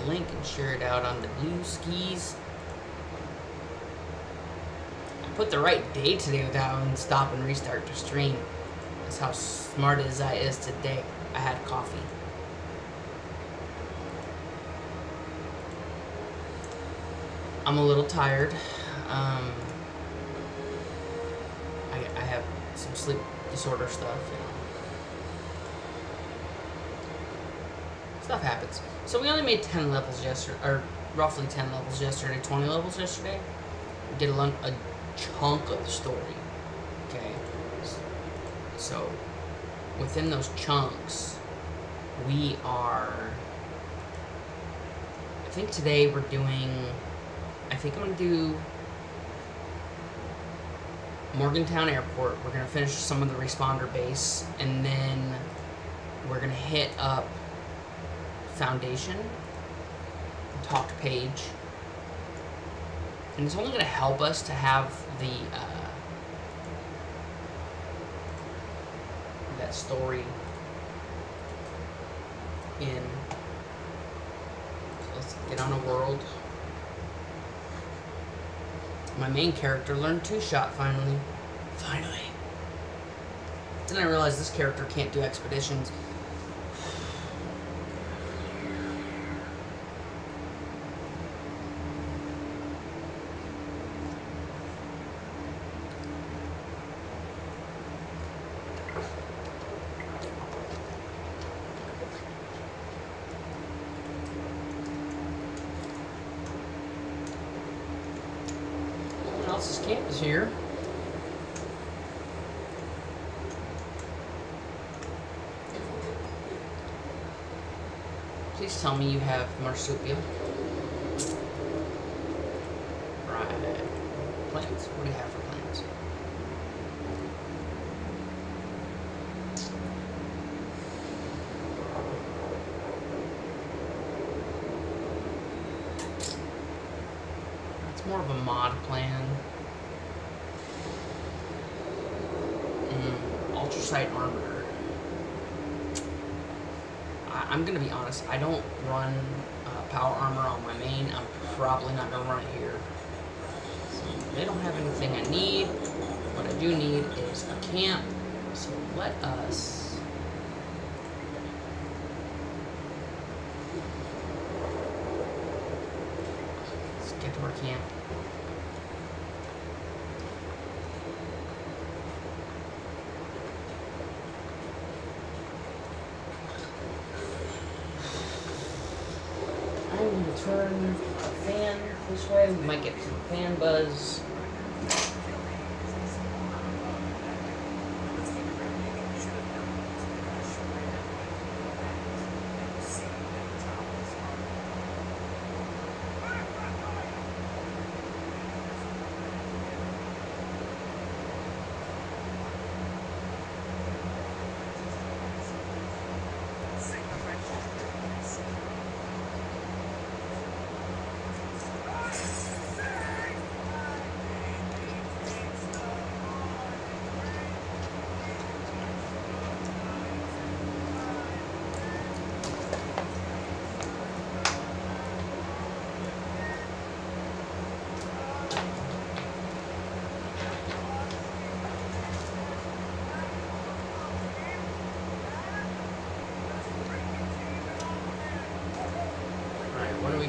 link and share it out on the blue skis. I put the right date today without having to stop and restart the stream. That's how smart as I is today. I had coffee. I'm a little tired. I have some sleep disorder stuff, you know. Stuff happens. So we only made 10 levels yesterday, or roughly 10 levels yesterday, 20 levels yesterday. We did a chunk of the story, okay? So within those chunks, we are, I think today we're doing, I think I'm going to do Morgantown Airport. We're going to finish some of the responder base, and then we're going to hit up Foundation, talk to Paige, and it's only going to help us to have the that story in. So let's get on a world. My main character learned two-shot finally. Finally. Then I realized this character can't do expeditions. Camp is here. Please tell me you have marsupial. Right. Plants. What do you have for plants? It's more of a mod plan. Ultrasight armor. I'm gonna be honest, I don't run power armor on my main. I'm probably not gonna run it here. So they don't have anything I need. What I do need is a camp. So let us let's get to our camp. Turn our fan this way. We might get some fan buzz.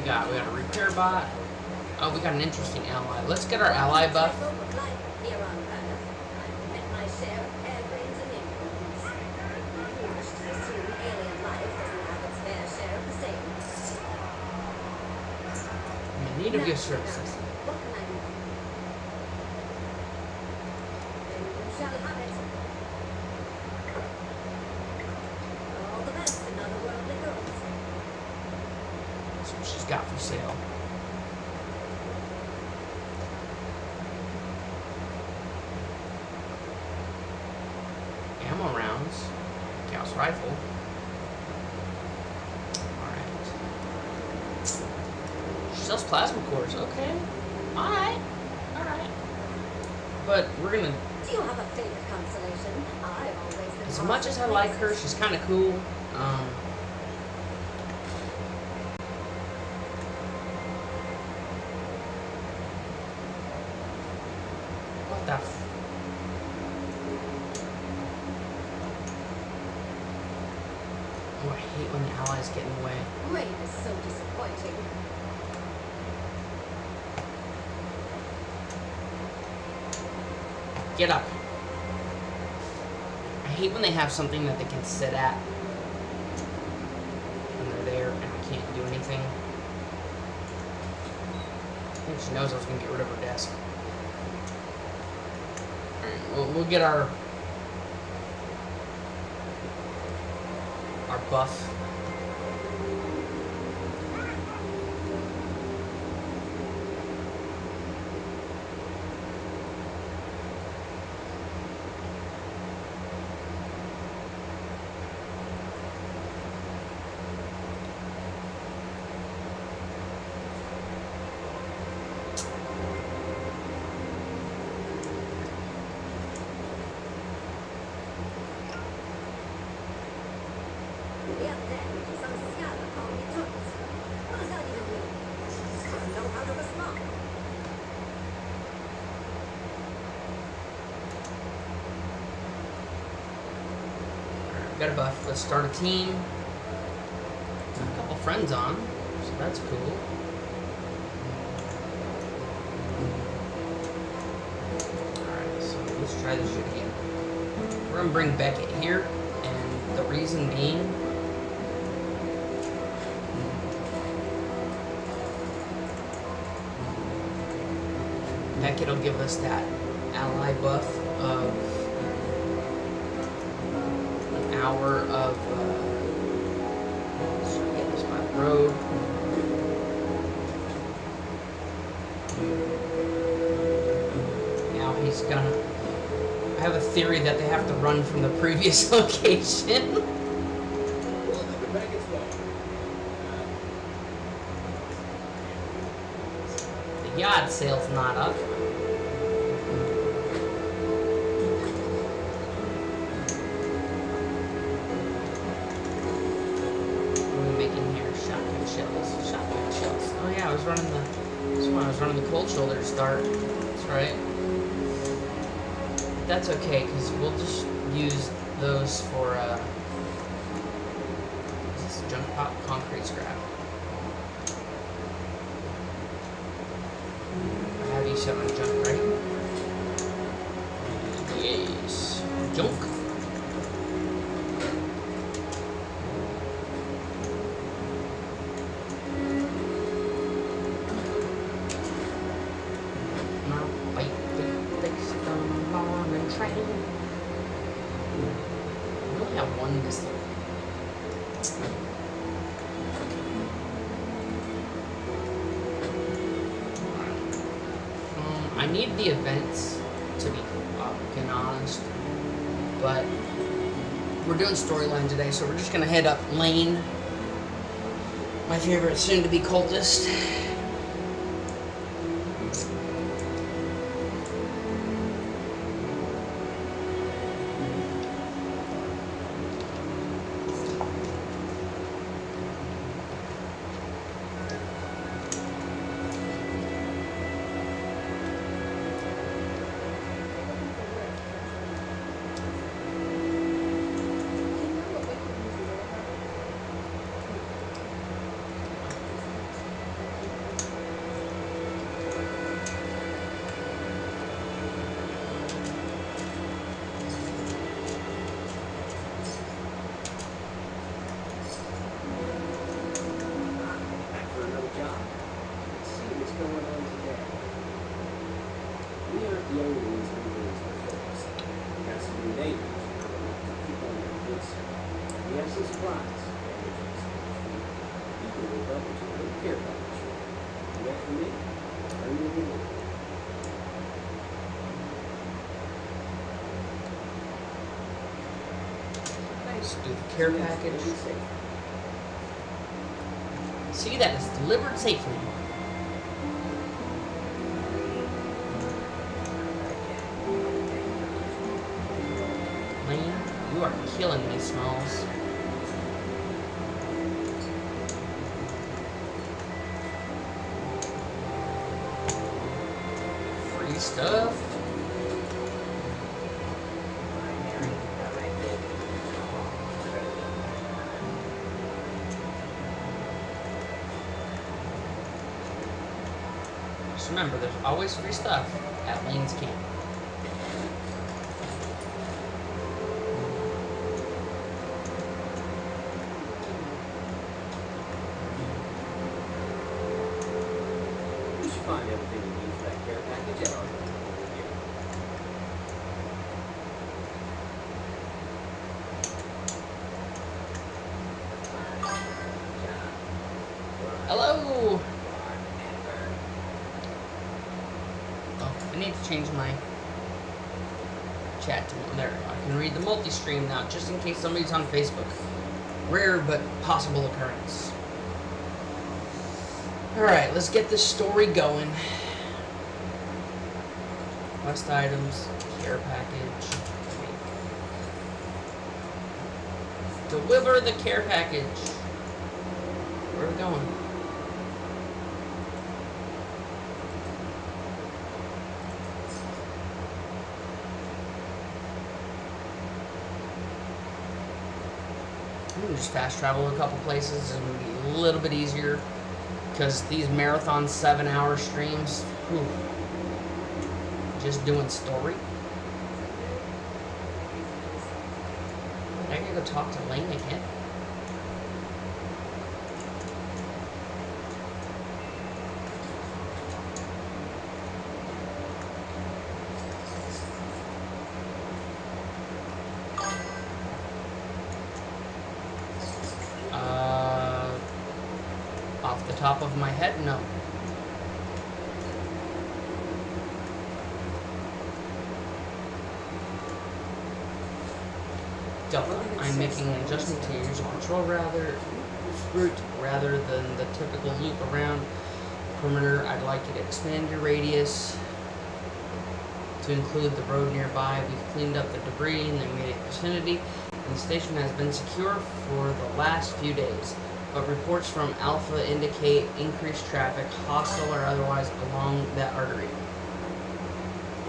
We got a repair bot. Oh, we got an interesting ally. Let's get our ally buff. In need of your services. Got for sale. Ammo rounds. Gauss rifle. Alright. She sells plasma cores. Okay. Alright. Alright. But we're gonna. Do you have a favorite constellation? I've always been. As much as I like her, she's kind of cool. What the Oh, I hate when the allies get in the way. Rain is so disappointing. Get up. I hate when they have something that they can sit at when they're there and I can't do anything. I think she knows I was going to get rid of her desk. Alright, we'll get our buff. The other day, some scammer called me drugs. What does that even mean? I don't know how to respond. Alright, got a buff. Let's start a team. A couple friends on, so that's cool. Alright, so let's try this shit again. We're gonna bring Beckett here, and the reason being, Beckett will give us that ally buff of an hour of get this by the road. Now he's gonna. I have a theory that they have to run from the previous location. The yacht sail's not up. Oh yeah, I was running the cold shoulder to start. That's right. That's okay, because we'll just use those for, is this junk pop? Concrete scrap. I have you set on junk, right? Yes. Junk. We only have one missile. I need the events, to be fucking honest, but we're doing storyline today, so we're just gonna head up Lane, my favorite soon-to-be cultist. Nice. Do the care package. See, that is delivered safely. Lane, you are killing me, Smalls. Free stuff. Just remember, there's always free stuff at Lane's Camp. You should find everything you need for that care package at our here. Hello! Oh, I need to change my chat to there. I can read the multi-stream now, just in case somebody's on Facebook. Rare but possible occurrence. Alright, let's get this story going. Quest items, care package. Deliver the care package. Where are we going? I'm gonna just fast travel a couple places and it'll be a little bit easier because these marathon 7-hour streams, whew, just doing story. I gotta go talk to Lane again. Off the top of my head, no. Delta, I'm making an adjustment to your user control route rather than the typical loop around perimeter. I'd like you to expand your radius to include the road nearby. We've cleaned up the debris in the immediate vicinity, and the station has been secure for the last few days. But reports from Alpha indicate increased traffic, hostile or otherwise, along that artery.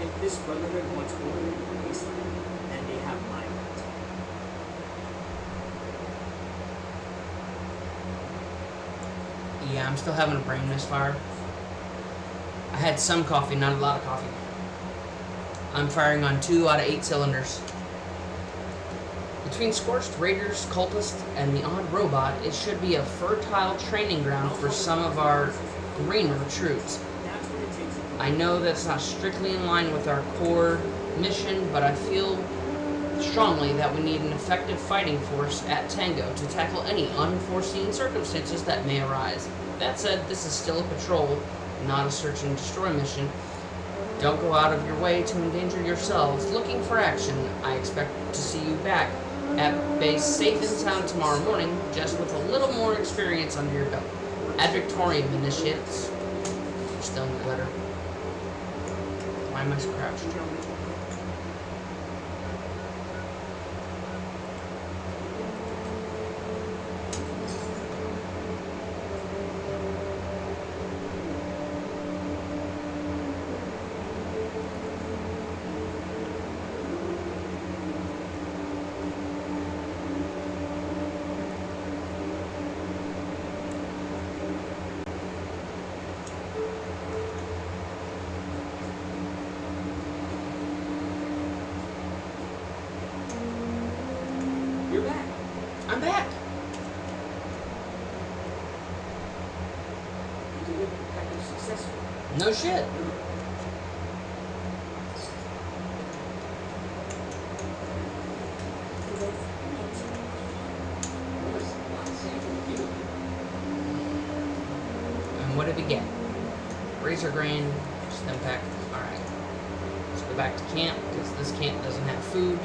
If this Brotherhood wants order in the wasteland, then they have my right. Yeah, I'm still having a brain misfire. I had some coffee, not a lot of coffee. I'm firing on 2 out of 8 cylinders. Between Scorched, Raiders, Cultists, and the odd robot, it should be a fertile training ground for some of our greener troops. That's what it takes. I know that's not strictly in line with our core mission, but I feel strongly that we need an effective fighting force at Tango to tackle any unforeseen circumstances that may arise. That said, this is still a patrol, not a search and destroy mission. Don't go out of your way to endanger yourselves looking for action. I expect to see you back at base safe and sound tomorrow morning, just with a little more experience under your belt. Ad Victorium initiates. Still in the letter. Why am I so crouched? You're back. I'm back. You delivered the package successfully. No shit. And what did we get? Razor grain, stem pack. Alright. Let's go back to camp, because this camp doesn't have food.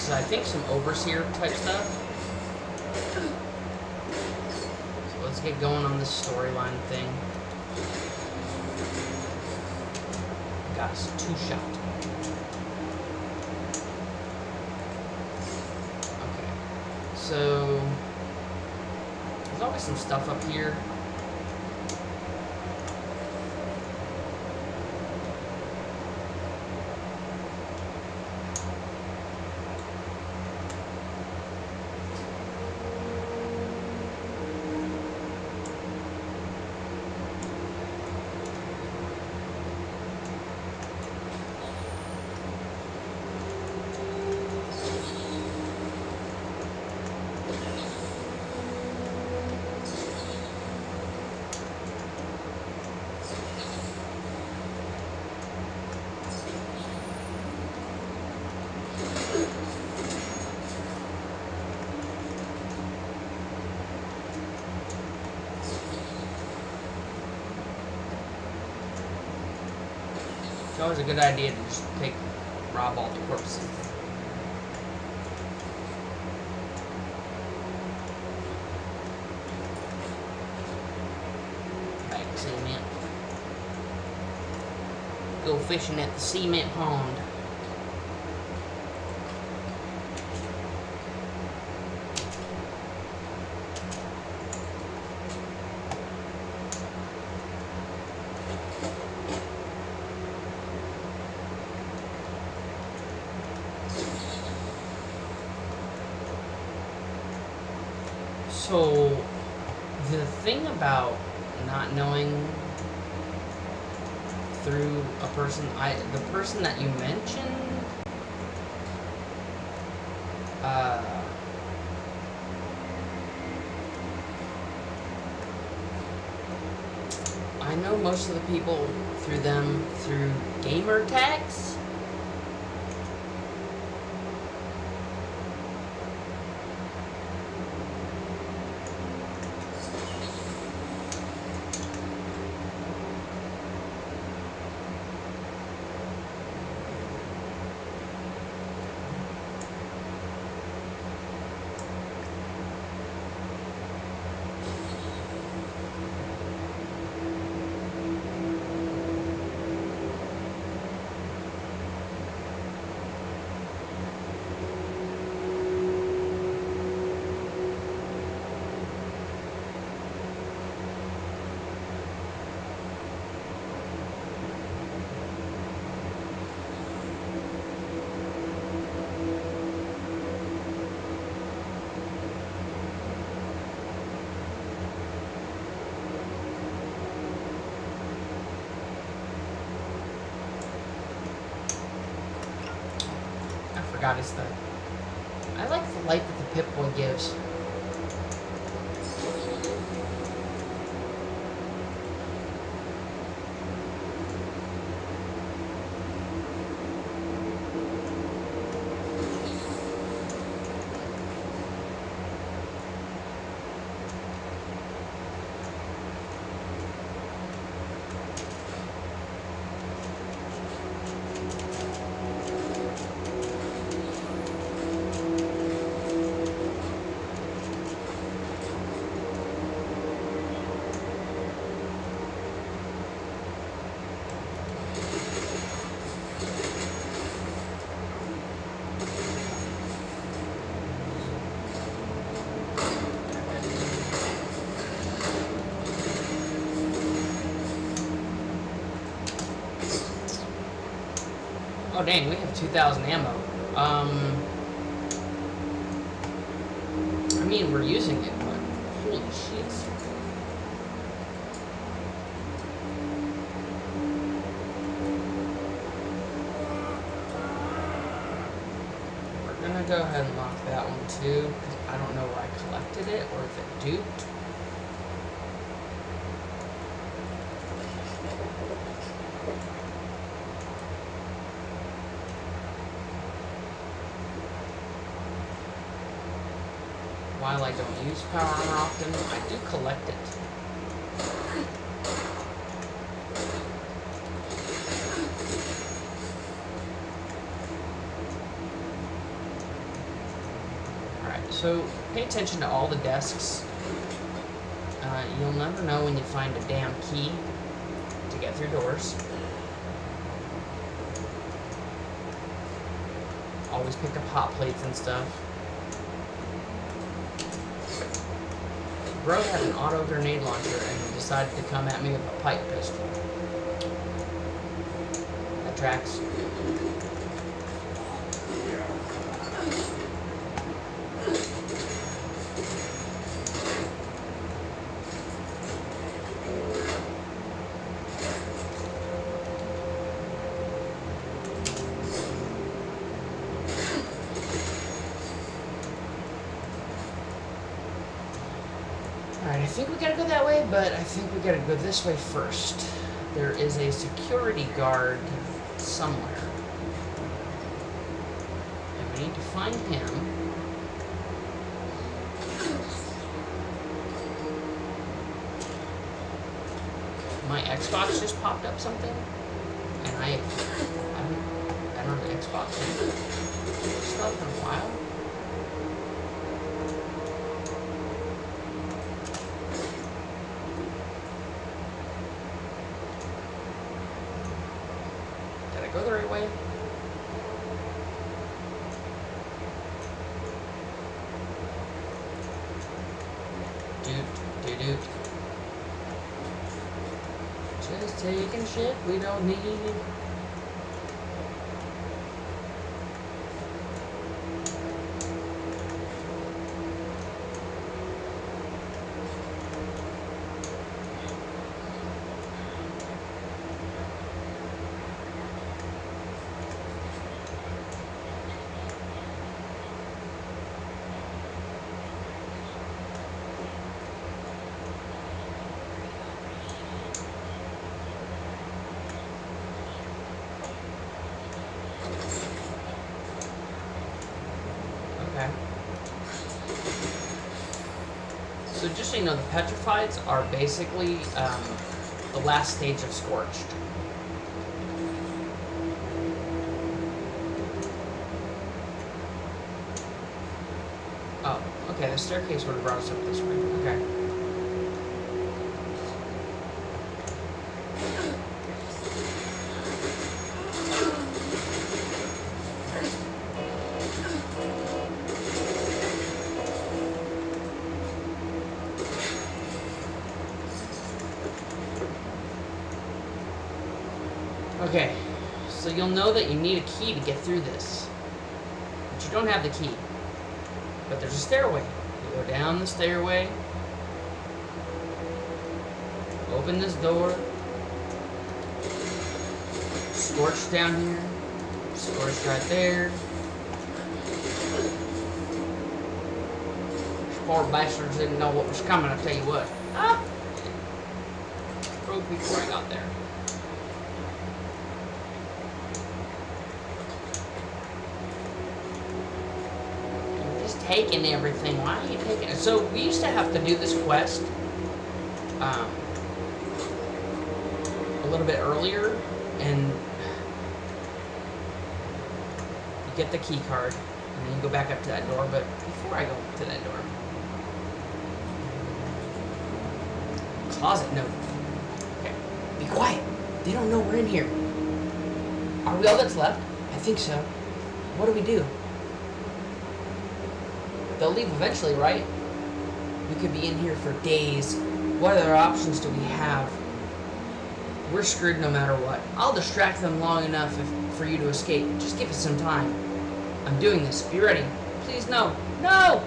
is, I think, some overseer type stuff. So let's get going on this storyline thing. Got us 2-shot. Okay. So there's always some stuff up here. It's always a good idea to just rob all the corpses. Back to cement. Go fishing at the cement pond. So, the thing about not knowing through a person, the person that you mentioned, I know most of the people through gamer tags. Forgot it's I like the light that the Pip-Boy gives. Oh dang, we have 2,000 ammo. I mean, we're using it, but holy shit. We're gonna go ahead and lock that one too, because I don't know where I collected it or if it duped. While I don't use power armor often, I do collect it. So pay attention to all the desks. You'll never know when you find a damn key to get through doors. Always pick up hot plates and stuff. Bro had an auto grenade launcher and he decided to come at me with a pipe pistol. That tracks. Alright, I think we gotta go that way, but I think we gotta go this way first. There is a security guard somewhere. And we need to find him. My Xbox just popped up something, and I haven't been on the Xbox stuff in a while. Did I go the right way? Doot. Just taking shit we don't need. Okay. So just so you know, the petrifieds are basically the last stage of Scorched. Oh, okay, the staircase would have brought us up this way. Okay. Okay, so you'll know that you need a key to get through this. But you don't have the key. But there's a stairway. You go down the stairway. Open this door. Scorched down here. Scorched right there. These poor bastards didn't know what was coming, I'll tell you what. Ah! Broke before I got there. Taking everything. Why are you taking it? So we used to have to do this quest a little bit earlier, and you get the key card, and then you go back up to that door. But before I go to that door, closet note. Okay, be quiet. They don't know we're in here. Are we all that's left? I think so. What do we do? They'll leave eventually, right? We could be in here for days. What other options do we have? We're screwed no matter what. I'll distract them long enough for you to escape. Just give us some time. I'm doing this. Be ready. Please, no. No!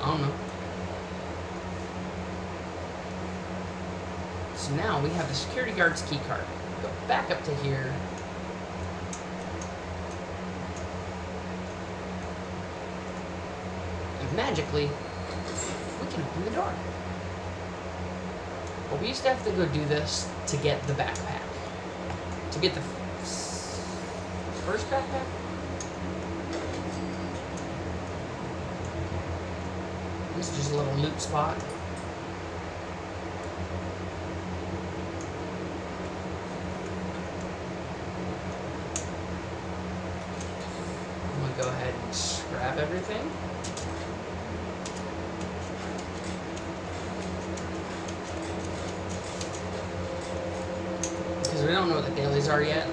I don't know. So now we have the security guard's key card. Go back up to here. Magically, we can open the door. But we used to have to go do this to get the backpack. To get the first backpack? This is just a little loot spot. Oh my grab everything. Because we don't know what the dailies are yet.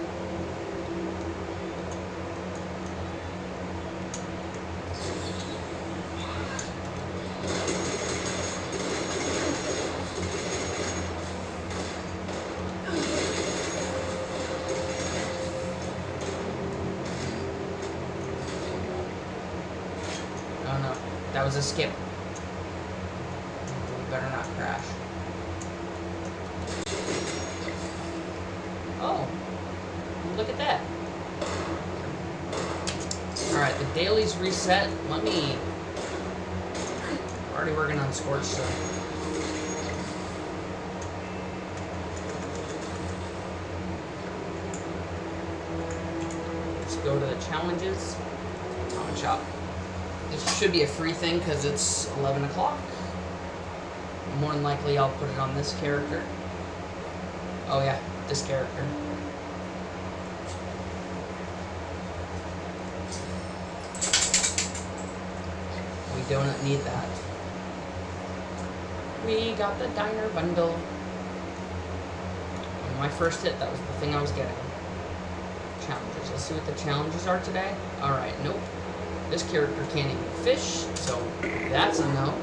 Oh no, that was a skip. We better not crash. Oh, look at that. Alright, the daily's reset. Let me... Already working on Scorch, so... Let's go to the challenges. Comic shop. This should be a free thing because it's 11 o'clock. More than likely I'll put it on this character. Oh yeah, this character. We don't need that. We got the diner bundle. On my first hit, that was the thing I was getting. Challenges. Let's see what the challenges are today. Alright, nope. This character can't even fish, so that's a no.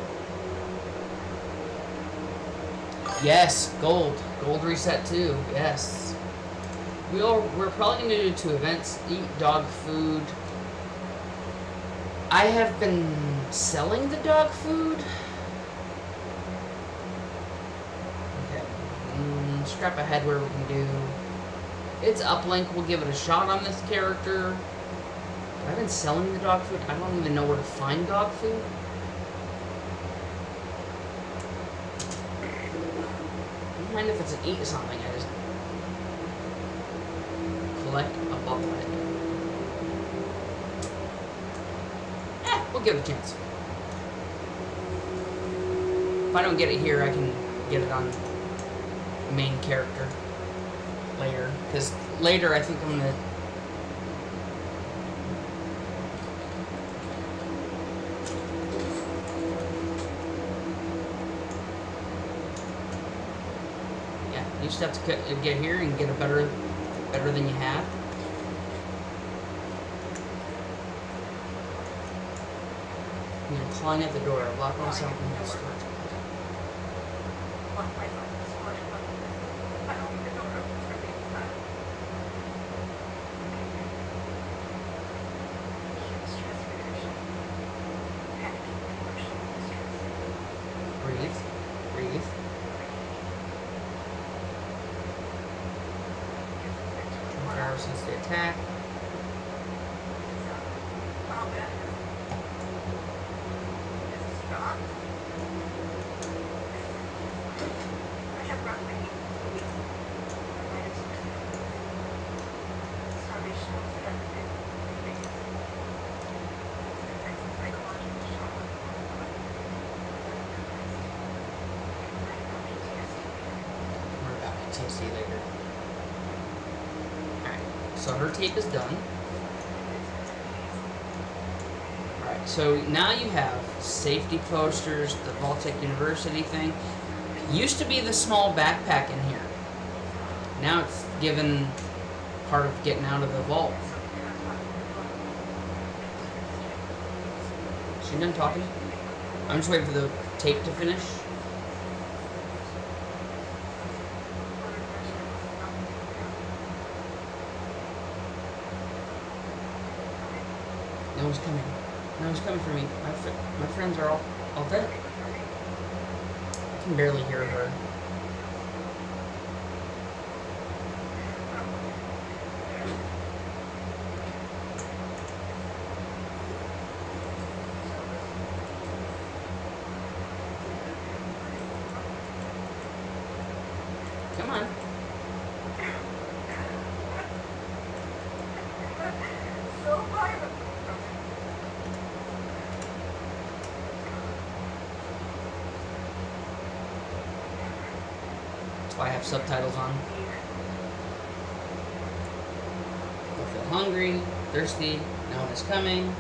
Yes, gold. Gold reset too, yes. We're probably going to do 2 events. Eat dog food. I have been selling the dog food. Okay. Scrap ahead where we can do... It's uplink. We'll give it a shot on this character. I've been selling the dog food. I don't even know where to find dog food. I don't mind if it's an eat something. I just collect a bucklet. We'll give it a chance. If I don't get it here, I can get it on main character later. Because later, I think I'm gonna. You just have to get here and get a better than you had. I'm clawing at the door. I locked myself in the storage. Breathe. Breathe. 24 hours since the attack. See you later. Alright, so her tape is done. Alright, so now you have safety posters, the Vault-Tec University thing. Used to be the small backpack in here. Now it's given part of getting out of the vault. She done talking? I'm just waiting for the tape to finish. No one's coming. No one's coming for me. My friends are all dead. I can barely hear her. Come on. That's why I have subtitles on. I feel hungry, thirsty, no one is coming.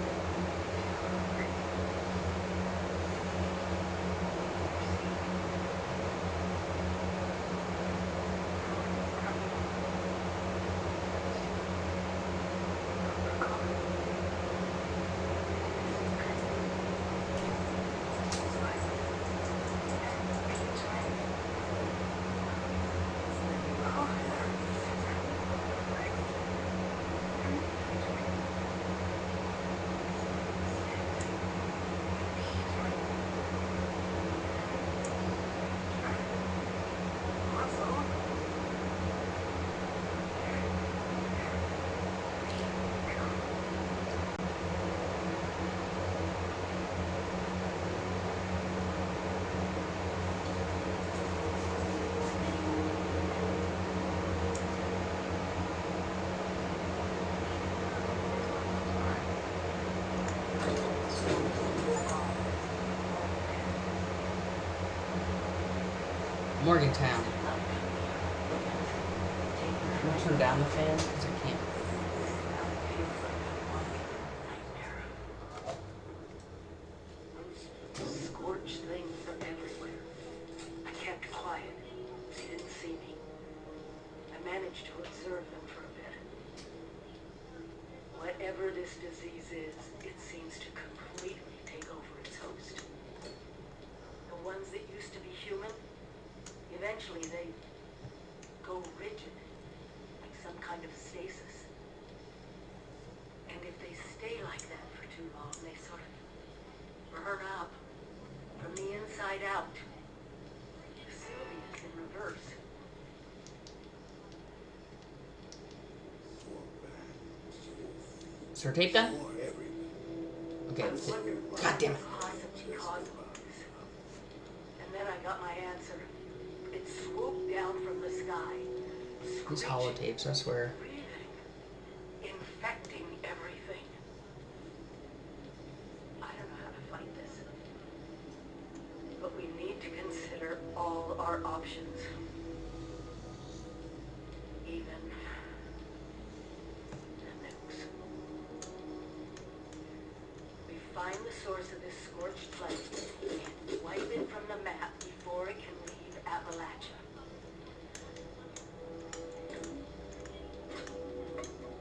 Morgantown. I'm gonna turn down the fan because I can't. Those scorched things are everywhere. I kept quiet. They didn't see me. I managed to observe them for a bit. Whatever this disease is, it seems to completely take over its host. The ones that used to be human, eventually they go rigid, like some kind of stasis. And if they stay like that for too long, they sort of burn up from the inside out. Sylvia's in reverse. Is her tape done? Okay. I wondered what God damn it. could possibly cause this. And then I got my answer. It swooped down from the sky. These holotapes, I swear. Breathing, infecting everything. I don't know how to fight this. But we need to consider all our options. Even the nukes. We find the source of this scorched planet and wipe it from the map before it can leave Appalachia.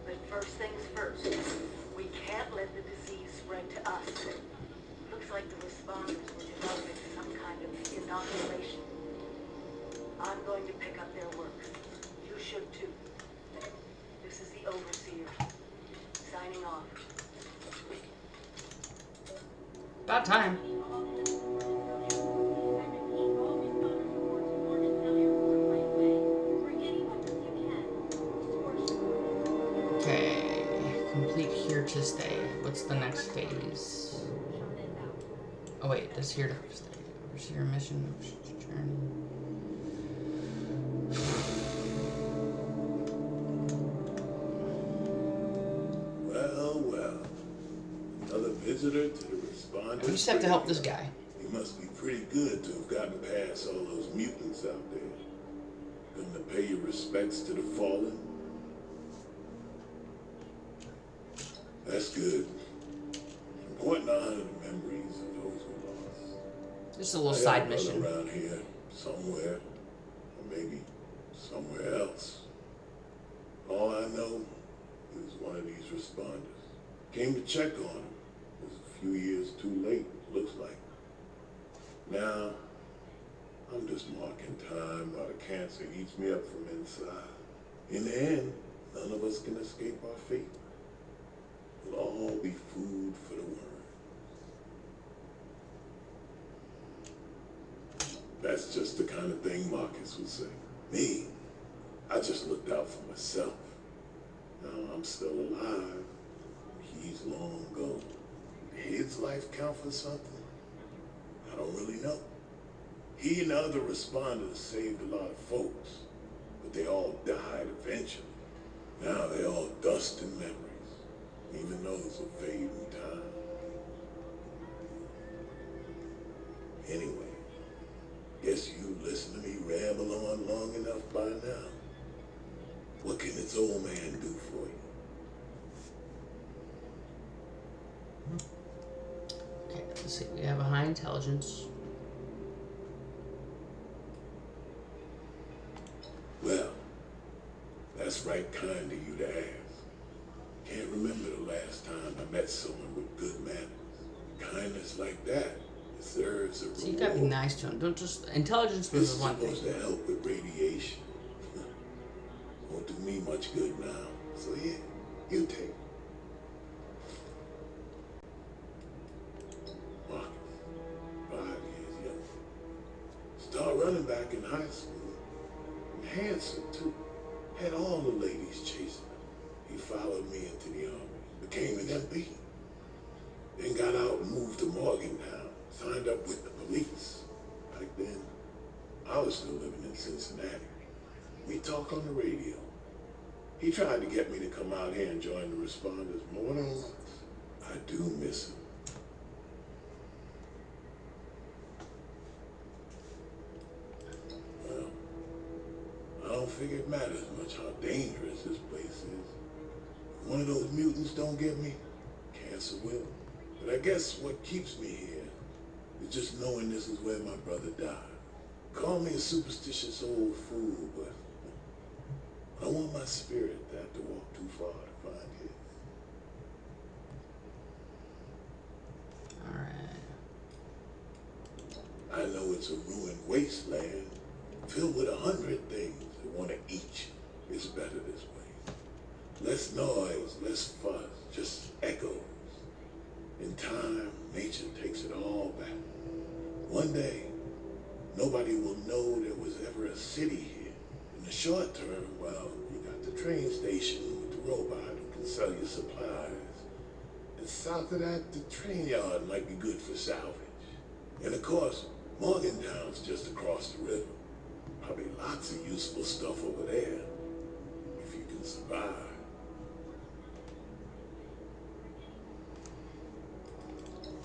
But first things first, we can't let the disease spread to us. Looks like the responders were developing some kind of inoculation. I'm going to pick up their work. You should too. This is the Overseer. Signing off. About time. Okay. Complete here to stay. What's the next phase? Oh wait, this here to stay. Overseer mission. Journey. Well. Another visitor to the responders. We just have to help this guy. He must be pretty good to have gotten past all those mutants out there. Going to pay your respects to the fallen? That's good. Important to honor the memories of those we lost. Just a little I got side a brother mission. around here somewhere, or maybe somewhere else. All I know is one of these responders came to check on him. It was a few years too late, looks like. Now, I'm just marking time while the cancer eats me up from inside. In the end, none of us can escape our fate. We'll all be food for the worms. That's just the kind of thing Marcus would say. Me, I just looked out for myself. Now I'm still alive. He's long gone. Did his life count for something? I don't really know. He and the other responders saved a lot of folks, but they all died eventually. Now they're all dust and memories. Even those will fade in time. Anyway, guess you listened to me ramble on long enough by now. What can this old man do for you? Okay, let's see. We have a high intelligence. Well, that's right kind of you to ask. Can't remember the last time I met someone with good manners. Kindness like that deserves a reward. So you gotta be nice to him. Don't just intelligence was This the is one thing. supposed to help with radiation. Won't do me much good now. So yeah, you take it. Marcus, 5 years young. Start running back in high school. And handsome too. Had all the ladies chasing him. He followed me into the army. Became an MP. Then got out and moved to Morgantown. Signed up with the police. Back then, I was still living in Cincinnati. We talk on the radio. He tried to get me to come out here and join the responders more than once. I do miss him. Well, figure it matters much how dangerous this place is. If one of those mutants don't get me, cancer will. But I guess what keeps me here is just knowing this is where my brother died. Call me a superstitious old fool, but I don't want my spirit to have to walk too far to find his. Alright. I know it's a ruined wasteland, filled with 100 things that want to eat you. It's better this way. Less noise, less fuss, just echoes. In time, nature takes it all back. One day, nobody will know there was ever a city here. In the short term, well, you got the train station with the robot who can sell you supplies. And south of that, the train yard might be good for salvage. And of course, Morgantown's just across the river. Probably lots of useful stuff over there, if you can survive.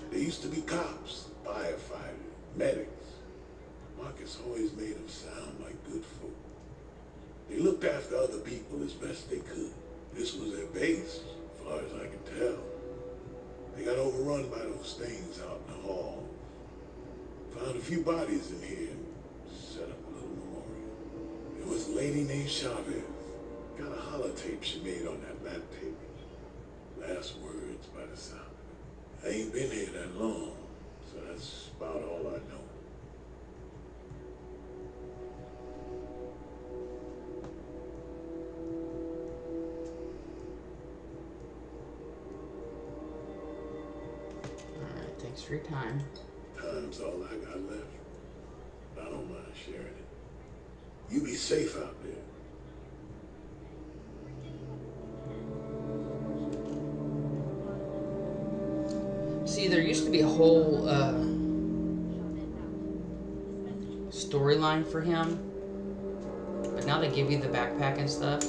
There used to be cops, firefighters, medics. Marcus always made them sound like good folk. They looked after other people as best they could. This was their base, as far as I can tell. They got overrun by those things out in the hall. Found a few bodies in here and set up a little memorial. There was a lady named Chavez. Got a holotape she made on that lap tape. Last words by the sound of it. I ain't been here that long, so that's about all I know. Alright, thanks for your time. Time's all I got left. I don't mind sharing it. You be safe out there. See, there used to be a whole storyline for him, but now they give you the backpack and stuff.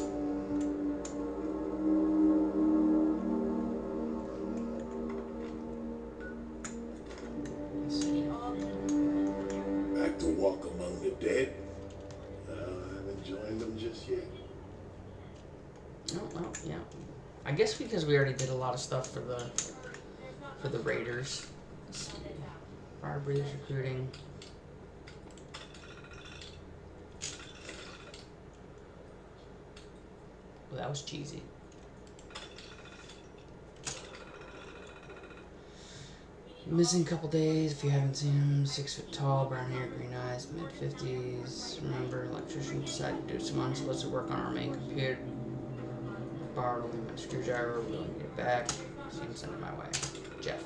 Let's see. Back to walk among the dead. I haven't joined them just yet. Oh, well, yeah. I guess because we already did a lot of stuff for the Raiders. Let's see. Fire breathers recruiting. Well, that was cheesy. Missing a couple days if you haven't seen him. 6 foot tall, brown hair, green eyes, mid-50s. Remember, electrician decided to do some unsolicited work on our main computer. Borrowed only my screwdriver, willing to get it back. So you can send it my way. Jeff.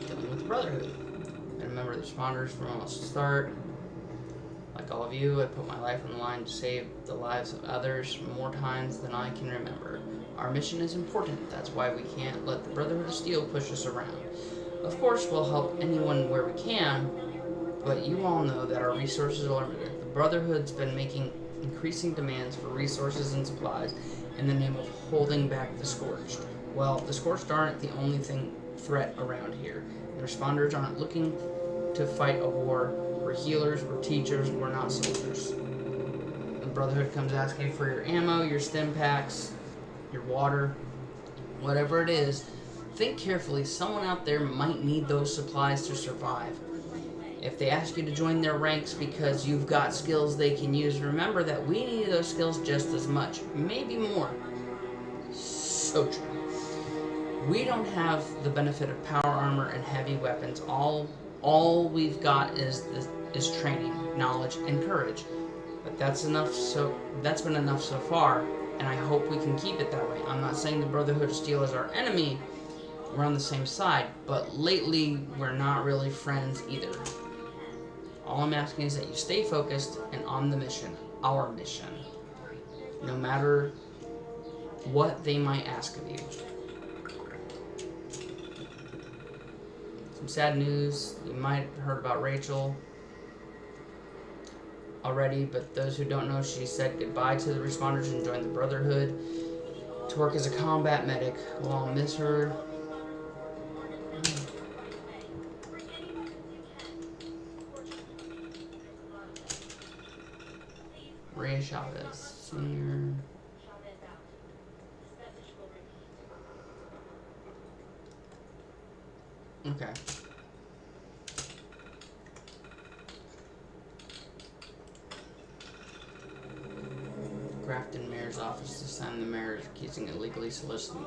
Dealing with the Brotherhood. Been a member of the responders from almost the start. Like all of you, I put my life on the line to save the lives of others more times than I can remember. Our mission is important. That's why we can't let the Brotherhood of Steel push us around. Of course, we'll help anyone where we can, but you all know that our resources are limited. The Brotherhood's been making increasing demands for resources and supplies in the name of holding back the Scorched. Well, the Scorched aren't the only threat around here. The responders aren't looking to fight a war. We're healers, we're teachers, we're not soldiers. The Brotherhood comes asking for your ammo, your stim packs, your water, whatever it is. Think carefully. Someone out there might need those supplies to survive. If they ask you to join their ranks because you've got skills they can use, remember that we need those skills just as much, maybe more. So true. We don't have the benefit of power armor and heavy weapons. All we've got is training, knowledge, and courage. But that's enough. That's been enough so far, and I hope we can keep it that way. I'm not saying the Brotherhood of Steel is our enemy. We're on the same side, but lately we're not really friends either. All I'm asking is that you stay focused and on the mission, our mission, no matter what they might ask of you. Some sad news. You might have heard about Rachel already, but those who don't know, she said goodbye to the responders and joined the Brotherhood to work as a combat medic. We'll all miss her. Ray Chavez, Senior. Okay. Grafton Mayor's office to sign the mayor accusing illegally soliciting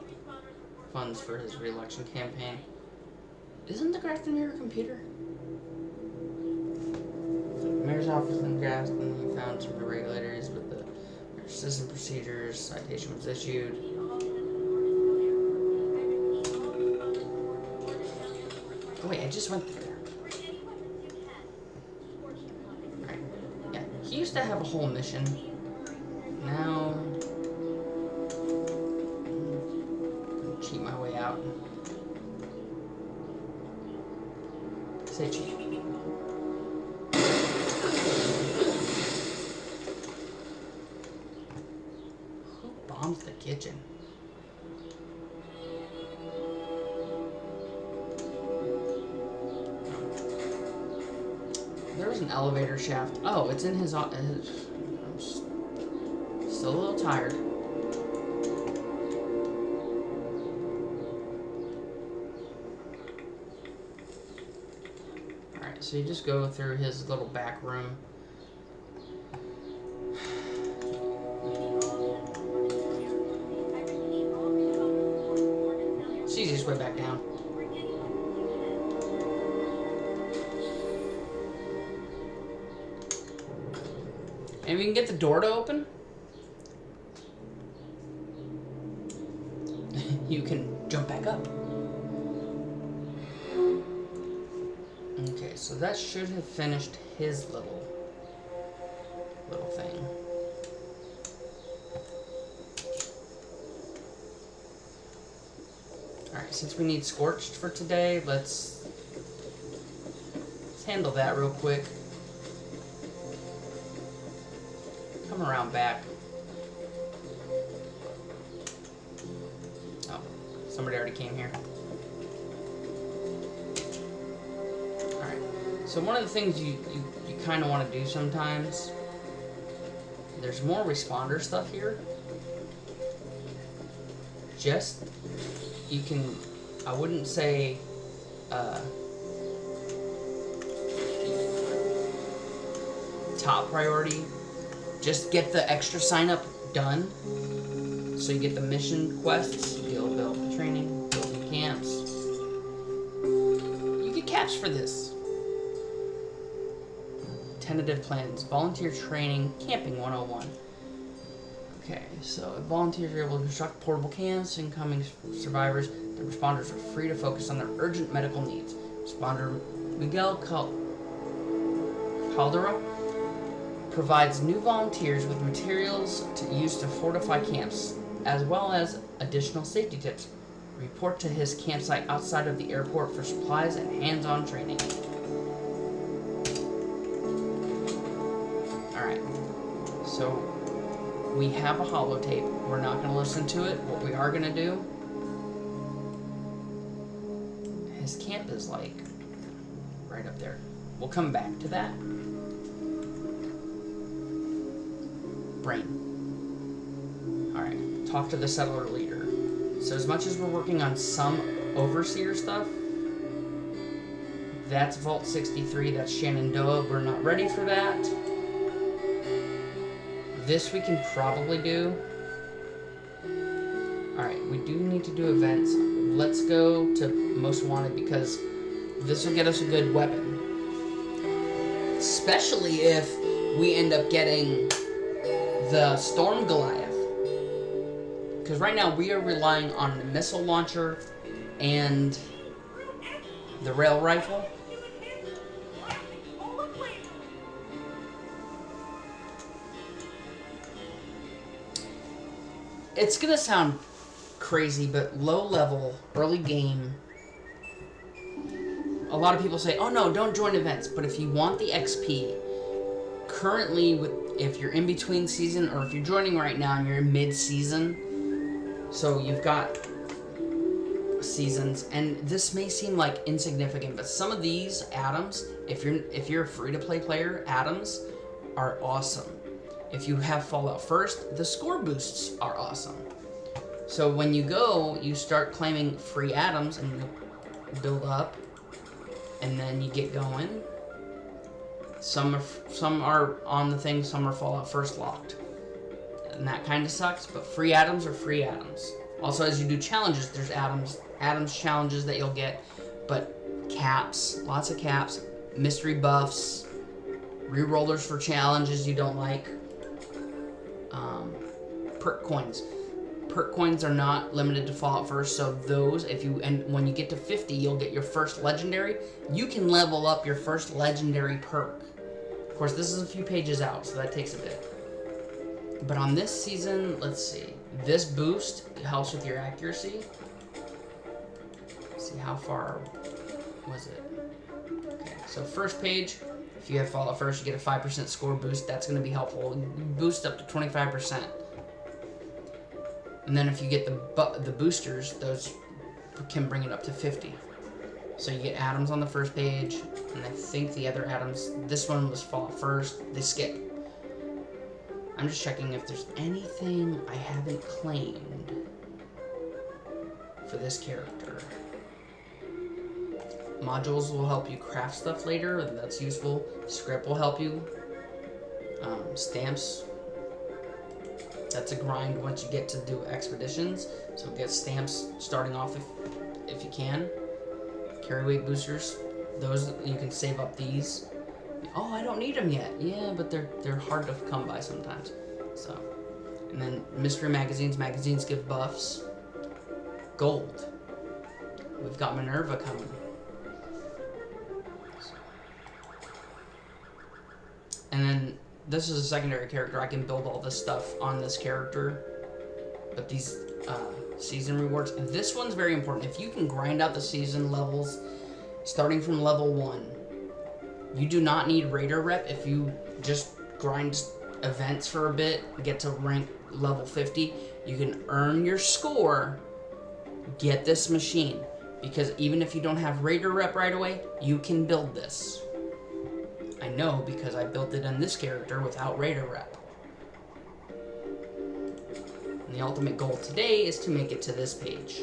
funds for his re-election campaign. Isn't the Grafton Mayor a computer? Mayor's office in Grafton, he found some irregularities with the mayor's system procedures. Citation was issued. Oh wait, I just went there. Right. Yeah, he used to have a whole mission. Now, cheat my way out. Say cheat. Who bombs the kitchen? There was an elevator shaft. Oh, it's in his. I'm still a little tired. Alright, so you just go through his little back room. It's the easiest way back down. And we can get the door to open. You can jump back up. Okay, so that should have finished his little thing. Alright, since we need Scorched for today, let's handle that real quick. Come around back. Oh, somebody already came here. Alright, so one of the things you kind of want to do sometimes, there's more responder stuff here. Just, you can, I wouldn't say, top priority. Just get the extra sign up done. So you get the mission quests, build training, building camps. You get caps for this. Tentative plans, volunteer training, camping 101. Okay, so if volunteers are able to construct portable camps, incoming survivors, the responders are free to focus on their urgent medical needs. Responder Miguel Caldera provides new volunteers with materials to use to fortify camps, as well as additional safety tips. Report to his campsite outside of the airport for supplies and hands-on training. Alright, so we have a holotape. We're not going to listen to it. What we are going to do, his camp is like right up there. We'll come back to that. Brain. Alright, talk to the settler leader. So as much as we're working on some overseer stuff, that's Vault 63, that's Shenandoah. We're not ready for that. This we can probably do. Alright, we do need to do events. Let's go to Most Wanted because this will get us a good weapon. Especially if we end up getting the Storm Goliath. Because right now we are relying on the missile launcher and the rail rifle. It's gonna sound crazy, but low level, early game. A lot of people say, oh no, don't join events. But if you want the XP, currently if you're in between season or if you're joining right now and you're in mid-season, so you've got seasons, and this may seem like insignificant, but some of these atoms, if you're a free-to-play player, atoms are awesome. if you have Fallout First, the score boosts are awesome. So when you go, you start claiming free atoms and you build up, and then you get going. Some are on the thing, some are Fallout First locked. And that kind of sucks, but free atoms are free atoms. Also, as you do challenges, there's atoms challenges that you'll get, but caps, lots of caps, mystery buffs, re-rollers for challenges you don't like, perk coins. Perk coins are not limited to Fallout First, so those, when you get to 50, you'll get your first legendary. You can level up your first legendary perk. Of course, this is a few pages out, so that takes a bit. But on this season, let's see. This boost helps with your accuracy. Let's see, how far was it? Okay, so first page, if you have Fallout First, you get a 5% score boost. That's going to be helpful. Boost up to 25%. And then if you get the boosters, those can bring it up to 50. So you get atoms on the first page, and I think the other atoms, this one was Fallout First, they skip. I'm just checking if there's anything I haven't claimed for this character. Modules will help you craft stuff later, and that's useful. Script will help you. Stamps, that's a grind once you get to do expeditions. So get stamps starting off if you can. Carry weight boosters, those you can save up these. Oh, I don't need them yet. Yeah, but they're hard to come by sometimes. So, and then mystery magazines. Magazines give buffs. Gold. We've got Minerva coming. And then this is a secondary character. I can build all this stuff on this character. But these season rewards. This one's very important. If you can grind out the season levels starting from level 1, you do not need Raider Rep. If you just grind events for a bit, get to rank level 50, you can earn your score, get this machine. Because even if you don't have Raider Rep right away, you can build this. I know because I built it on this character without Raider Rep. And the ultimate goal today is to make it to this page.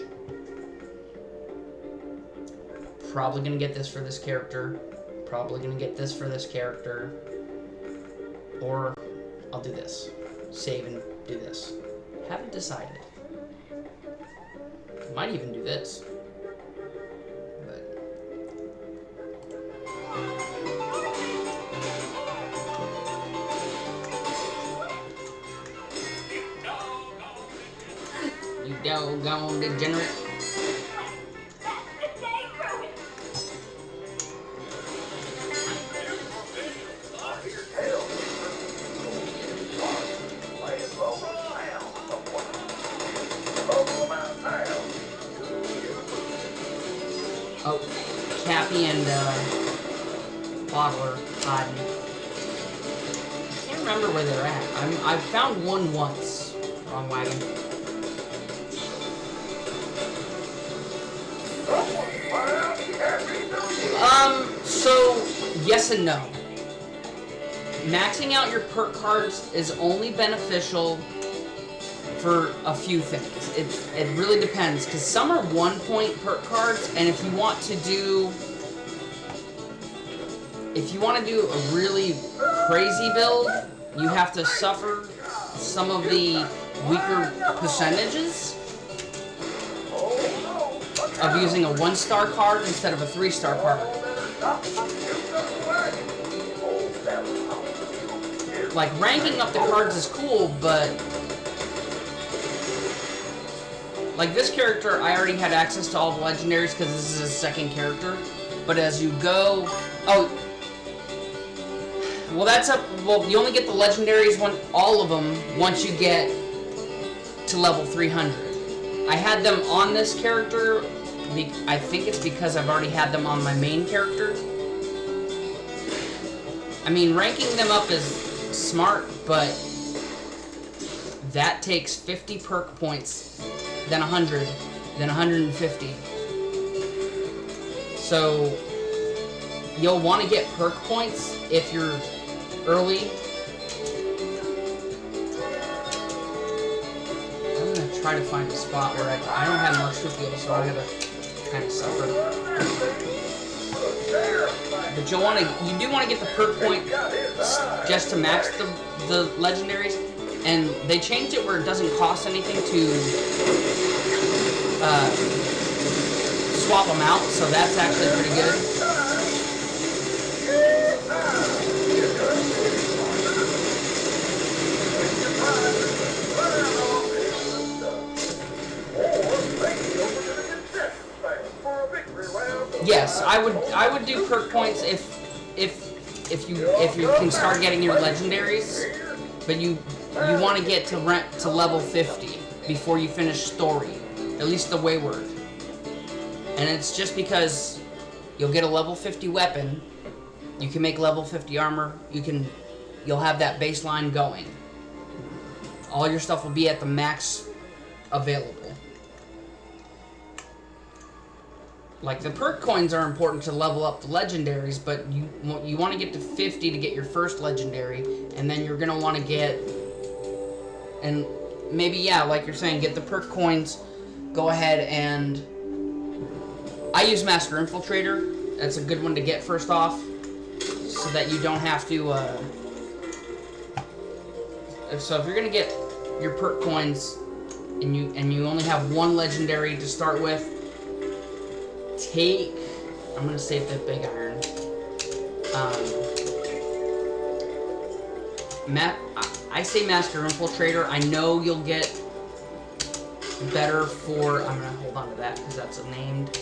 Probably gonna get this for this character. Probably gonna get this for this character. Or I'll do this. Save and do this. Haven't decided. Might even do this. You doggone degenerate. Oh, Cappy and Bottler hiding. I can't remember where they're at. I've found one once. Wrong wagon. So yes and no. Maxing out your perk cards is only beneficial for a few things. It really depends, because some are 1-point perk cards, and if you want to do a really crazy build, you have to suffer some of the weaker percentages of using a 1-star card instead of a 3-star card. Like, ranking up the cards is cool, but like this character, I already had access to all the legendaries because this is his second character. But as you go, well, you only get the legendaries all of them once you get to level 300. I had them on this character. I think it's because I've already had them on my main character. I mean, ranking them up is smart, but that takes 50 perk points, then 100, then 150. So you'll want to get perk points if you're early, try to find a spot where I don't have much to feel, so I gotta kind of suffer. But you do want to get the perk point just to max the legendaries, and they changed it where it doesn't cost anything to swap them out, so that's actually pretty good. Yes, I would do perk points if you can start getting your legendaries, but you want to get to level 50 before you finish story, at least the Wayward. And it's just because you'll get a level 50 weapon, you can make level 50 armor, you'll have that baseline going. All your stuff will be at the max available. Like, the perk coins are important to level up the legendaries, but you want to get to 50 to get your first legendary, and then you're going to want to get, and maybe, yeah, like you're saying, get the perk coins, go ahead and, I use Master Infiltrator, that's a good one to get first off, so that you don't have to, so if you're going to get your perk coins, and you only have one legendary to start with, I'm gonna save the big iron. I say Master Infiltrator. I know you'll get better for. I'm gonna hold on to that because that's a named.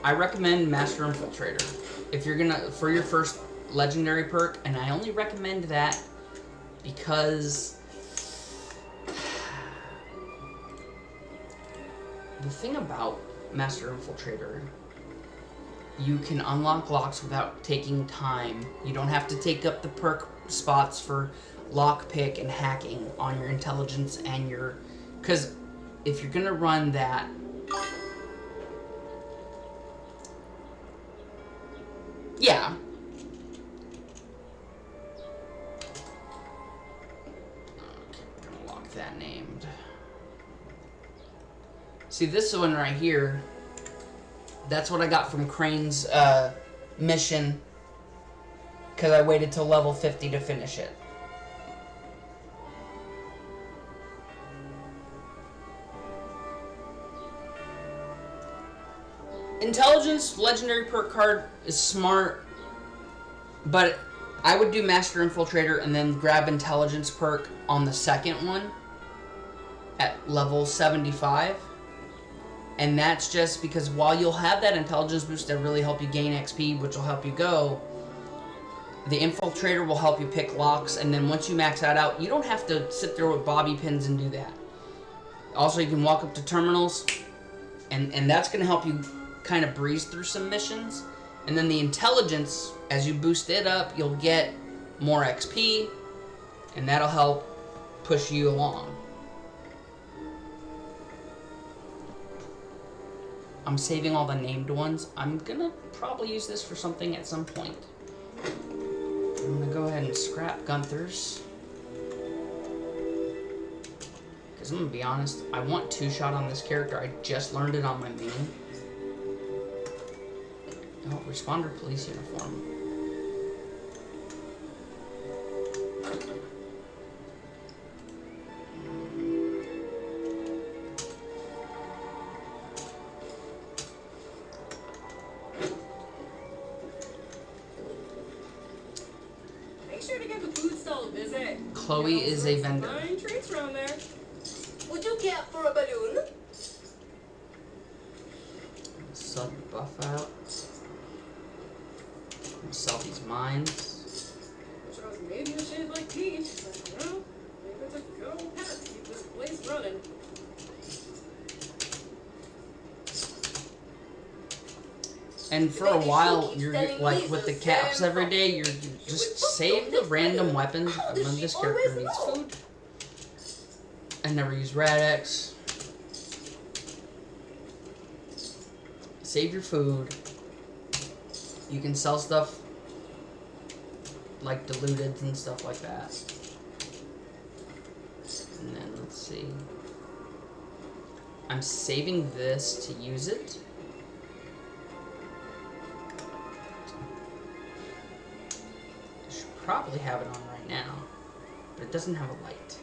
I recommend Master Infiltrator if you're gonna for your first legendary perk, and I only recommend that because the thing about Master Infiltrator, you can unlock locks without taking time. You don't have to take up the perk spots for lockpick and hacking on your intelligence and your, because if you're gonna run that. Yeah. Okay, we're gonna lock that named. See, this one right here, that's what I got from Crane's mission, because I waited till level 50 to finish it. Intelligence legendary perk card is smart, but I would do Master Infiltrator and then grab Intelligence perk on the second one at level 75. And that's just because while you'll have that Intelligence boost that really help you gain XP, which will help you go, the Infiltrator will help you pick locks, and then once you max that out, you don't have to sit there with bobby pins and do that. Also, you can walk up to terminals, and that's going to help you kind of breeze through some missions. And then the Intelligence, as you boost it up, you'll get more XP, and that'll help push you along. I'm saving all the named ones. I'm gonna probably use this for something at some point. I'm gonna go ahead and scrap Gunther's, because I'm gonna be honest, I want 2-shot on this character. I just learned it on my main. Oh, Responder Police Uniform. Make sure to give the food stall a visit. Chloe is a vendor. Fine treats around there. Would you care for a balloon? Sub buff out. Sell these mines. Charles maybe a shade like Peach, but well, maybe it's a good old path to keep this place running. And for a while, you're like with the caps every day, you're just save the random weapons. When this character needs food. I never use Rad-X. save your food. You can sell stuff like diluted and stuff like that. And then let's see. I'm saving this to use it. I should probably have it on right now, but it doesn't have a light.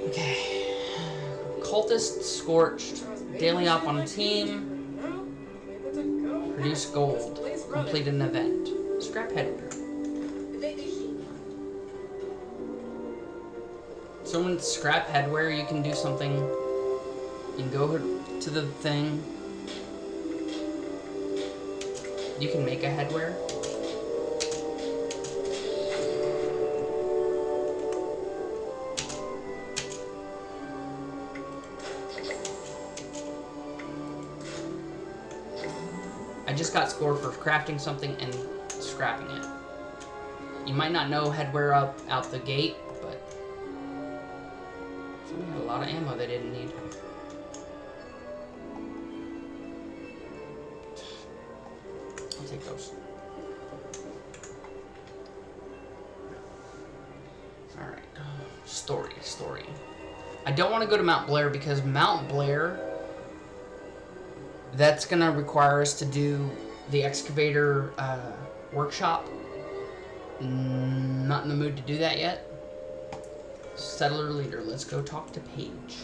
Okay. Cultist scorched. Daily op on a team. Now, able to go. Produce gold. Complete an event. Scrap headwear. So when it's scrap headwear, you can do something. You can go to the thing. You can make a headwear. I just got scored for crafting something and scrapping it. You might not know headwear up out the gate, but someone had a lot of ammo they didn't need. I'll take those. Alright. Story. I don't want to go to Mount Blair because Mount Blair, that's going to require us to do the excavator workshop. Not in the mood to do that yet. Settler leader, let's go talk to Paige.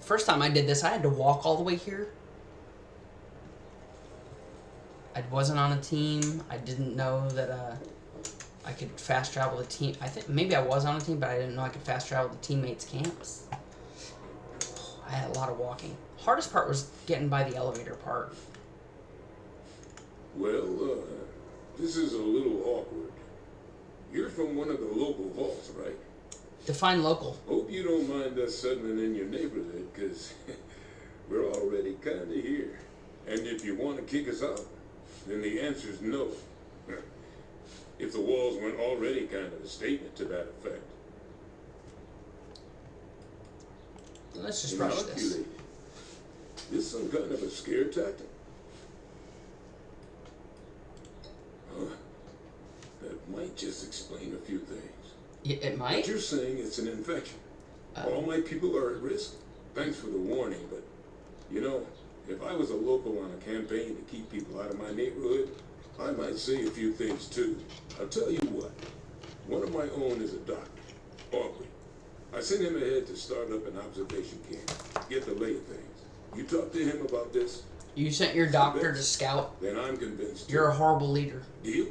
First time I did this, I had to walk all the way here. I wasn't on a team. I didn't know that I could fast travel the team. I think maybe I was on a team, but I didn't know I could fast travel the teammates' camps. I had a lot of walking. Hardest part was getting by the elevator part. Well, this is a little awkward. You're from one of the local vaults, right? Define local. Hope you don't mind us settling in your neighborhood, because we're already kind of here. And if you want to kick us out, then the answer's no. If the walls weren't already kind of a statement to that effect. Let's just rush this. Inoculate. This some kind of a scare tactic? That might just explain a few things. It But might? you're saying it's an infection. All my people are at risk? Thanks for the warning, but, you know, if I was a local on a campaign to keep people out of my neighborhood, I might say a few things too. I'll tell you what. One of my own is a doctor, Aubrey. I sent him ahead to start up an observation camp, get the lay of things. You talk to him about this? You sent your doctor to scout? Then I'm convinced. You're a horrible leader. Deal?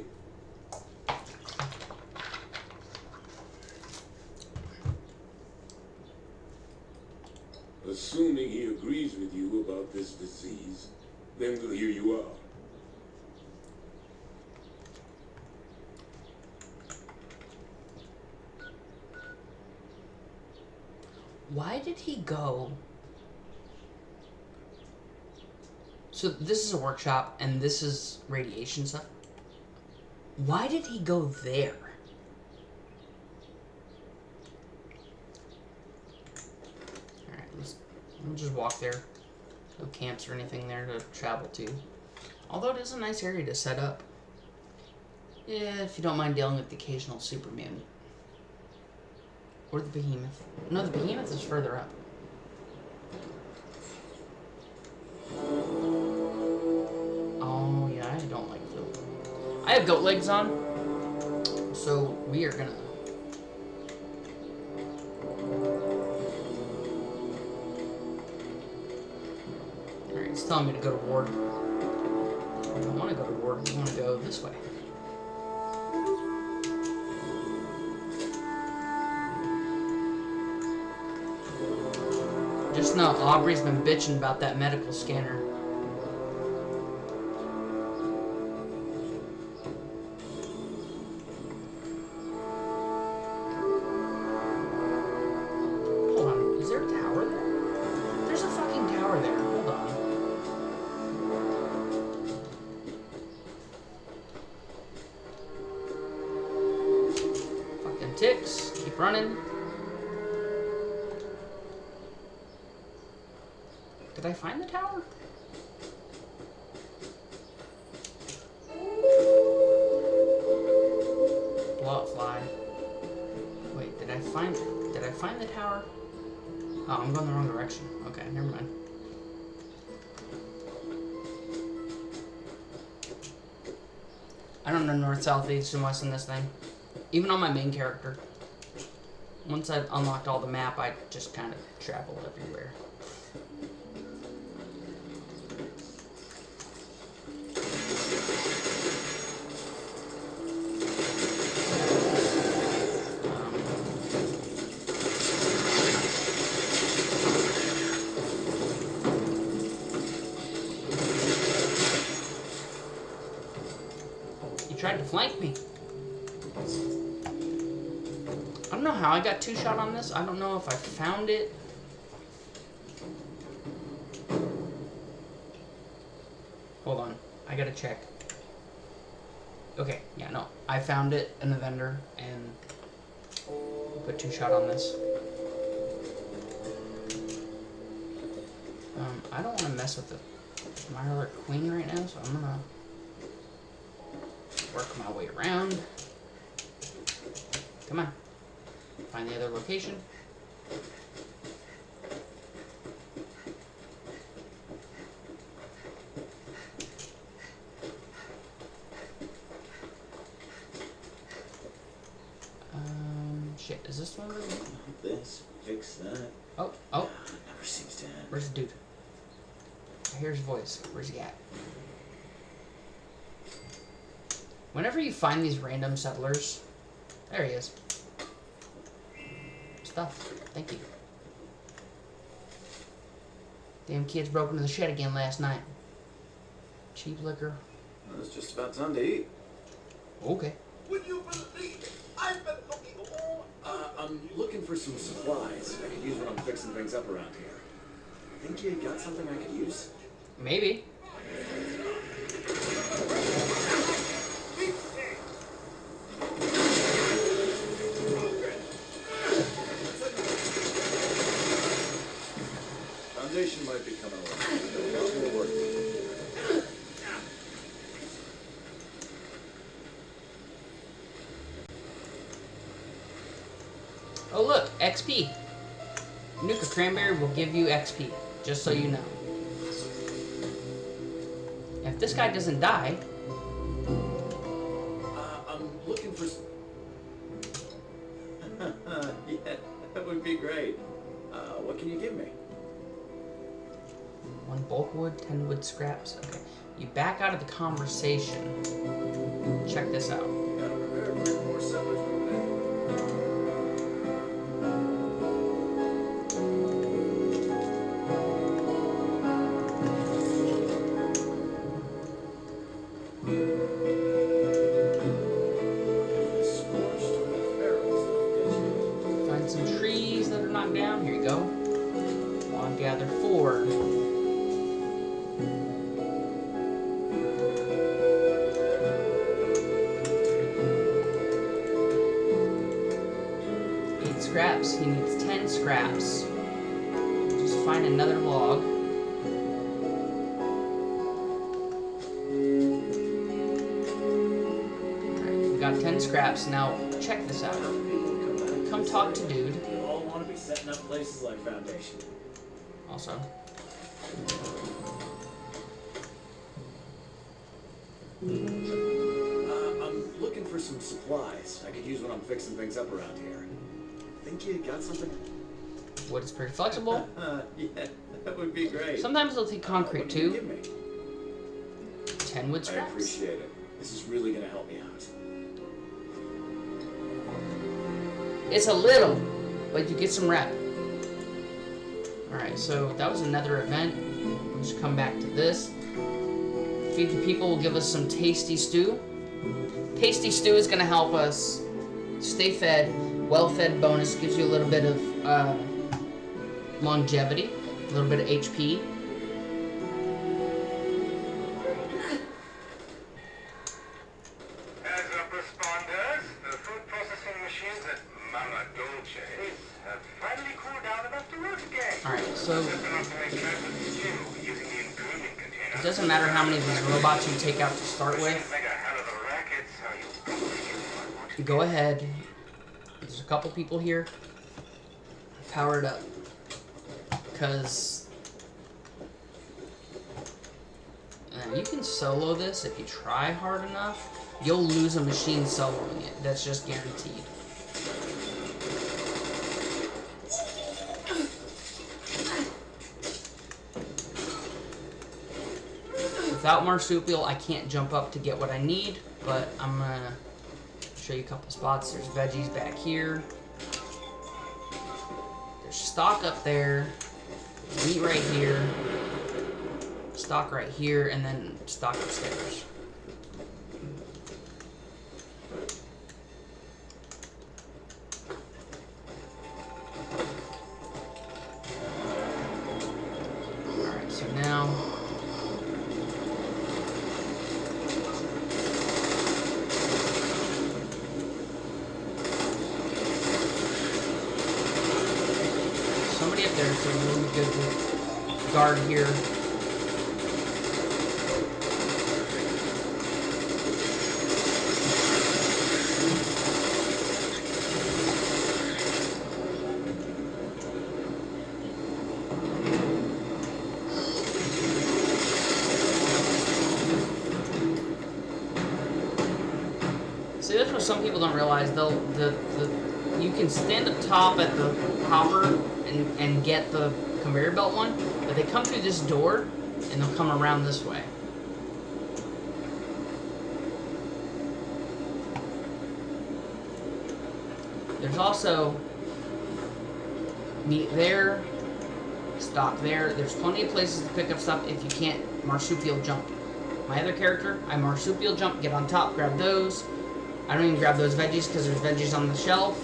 Assuming he agrees with you about this disease, then we'll hear you out. Why did he go? So this is a workshop and this is radiation stuff. Why did he go there? Alright, we'll just walk there. No camps or anything there to travel to. Although it is a nice area to set up. Yeah, if you don't mind dealing with the occasional Superman. Or the behemoth. No, the behemoth is further up. Oh, yeah, I don't like Phil. I have goat legs on. So, we are gonna... Alright, it's telling me to go to Ward. I don't want to go to Ward. I want to go this way. Just know, Aubrey's been bitching about that medical scanner. Hold on, is there a tower there? There's a fucking tower there, hold on. ticks. Keep running. Did I find the tower? Blow up fly. Wait, did I find the tower? Oh, I'm going the wrong direction. Okay, never mind. I don't know north, south, east, and west in this thing. Even on my main character. Once I've unlocked all the map, I just kind of travel everywhere. Tried to flank me. I don't know how I got 2-shot on this. I don't know if I found it. Hold on. I gotta check. Okay, yeah, no. I found it in the vendor and put 2-shot on this. I don't want to mess with the Mirelurk Queen right now, so I'm gonna work my way around. Come on. Find the other location. Shit, is this one? This, fix that. Oh. Never seems to end. Where's the dude? I hear his voice. Where's he at? Whenever you find these random settlers, there he is. Stuff. Thank you. Damn kids broke into the shed again last night. Cheap liquor. Well, it's just about time to eat. Okay. Would you believe it? I've been looking all I'm looking for some supplies I could use when I'm fixing things up around here. Think you got something I could use? Maybe. Foundation might be coming along. A lot more work. Oh look, XP. Nuka Cranberry will give you XP, just so you know. If this guy doesn't die... I'm looking for... Yeah, that would be great. What can you give me? 1 bulk wood, 10 wood scraps. Okay. You back out of the conversation. Check this out. Gotta prepare for more settlers moving in. Find some trees that are knocked down. Here you go. Log gather 4. Scraps. He needs 10 scraps. Just find another log. Alright, we got 10 scraps. Now, check this out. Come talk to dude. You all want to be setting up places like Foundation. Also. I'm looking for some supplies I could use when I'm fixing things up around here. Think you got something? Wood is pretty flexible. Yeah, that would be great. Sometimes they'll take concrete What can you too. give me? 10 wood I scraps. appreciate it. This is really gonna help me out. It's a little, but you get some rep. Alright, so that was another event. We'll just come back to this. Feed the people will give us some tasty stew. Tasty stew is going to help us stay fed. Well-fed bonus gives you a little bit of longevity, a little bit of HP. As of responders, the food processing machines at also, it doesn't matter how many of these robots you take out to start with. Go ahead. There's a couple people here. Power it up. Because you can solo this if you try hard enough. You'll lose a machine soloing it. That's just guaranteed. Without Marsupial, I can't jump up to get what I need, but I'm gonna show you a couple spots. There's veggies back here. There's stock up there. There's meat right here. Stock right here, and then stock upstairs. Alright, so now somebody up there, so we'll be good to guard here. See, that's what some people don't realize. You can stand up top at the hopper and get the conveyor belt one, but they come through this door and they'll come around this way. There's also meat there, stock there. There's plenty of places to pick up stuff if you can't marsupial jump. My other character, I marsupial jump, get on top, grab those. I don't even grab those veggies because there's veggies on the shelf.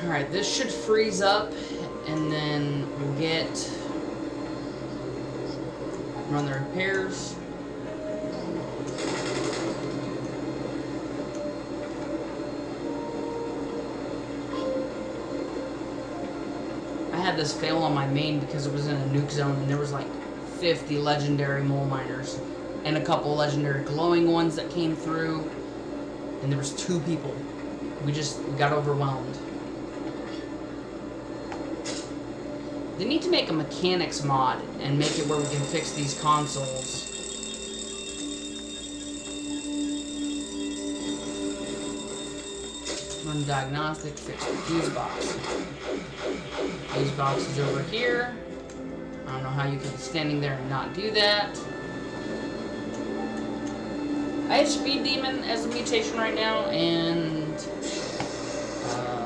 Alright, this should freeze up, and then we'll run the repairs. I had this fail on my main because it was in a nuke zone, and there was like 50 legendary mole miners, and a couple legendary glowing ones that came through, and there was 2 people. We got overwhelmed. They need to make a mechanics mod and make it where we can fix these consoles. Run diagnostic, fix the fuse box. Fuse box is over here. I don't know how you can be standing there and not do that. I have Speed Demon as a mutation right now, and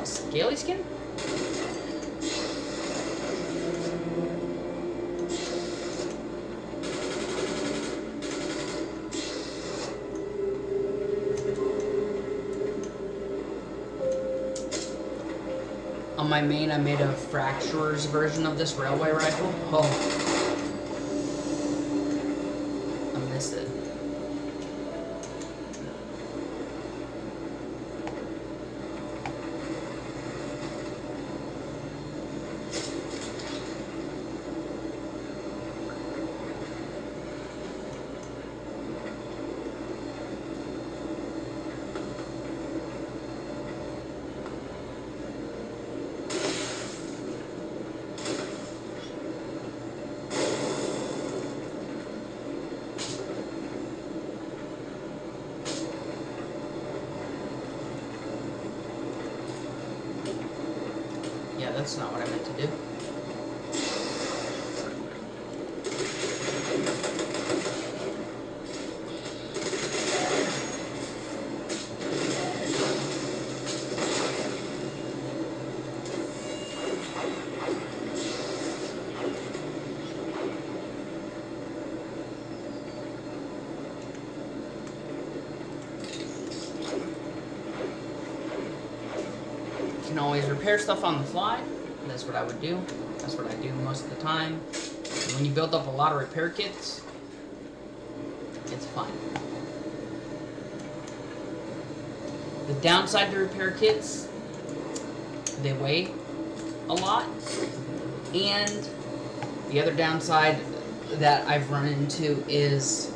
Scaly Skin? On my main, I made a Fracturer's version of this railway rifle. Oh. I miss it. Yeah, that's not what I meant to do. can always repair stuff on the fly. That's what I would do. That's what I do most of the time. And when you build up a lot of repair kits, it's fine. The downside to repair kits, they weigh a lot. And the other downside that I've run into is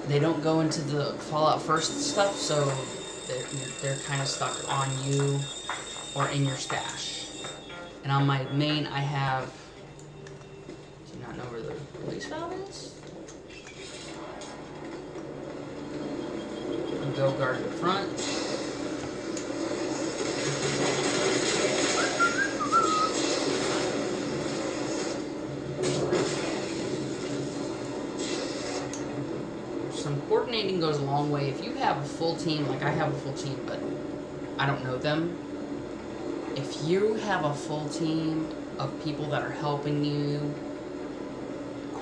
they don't go into the Fallout First stuff, so they're kind of stuck on you or in your stash. And on my main, I have... Do you not know where the release valve is? Go guard the front. Some coordinating goes a long way. If you have a full team, like I have a full team, but I don't know them. If you have a full team of people that are helping you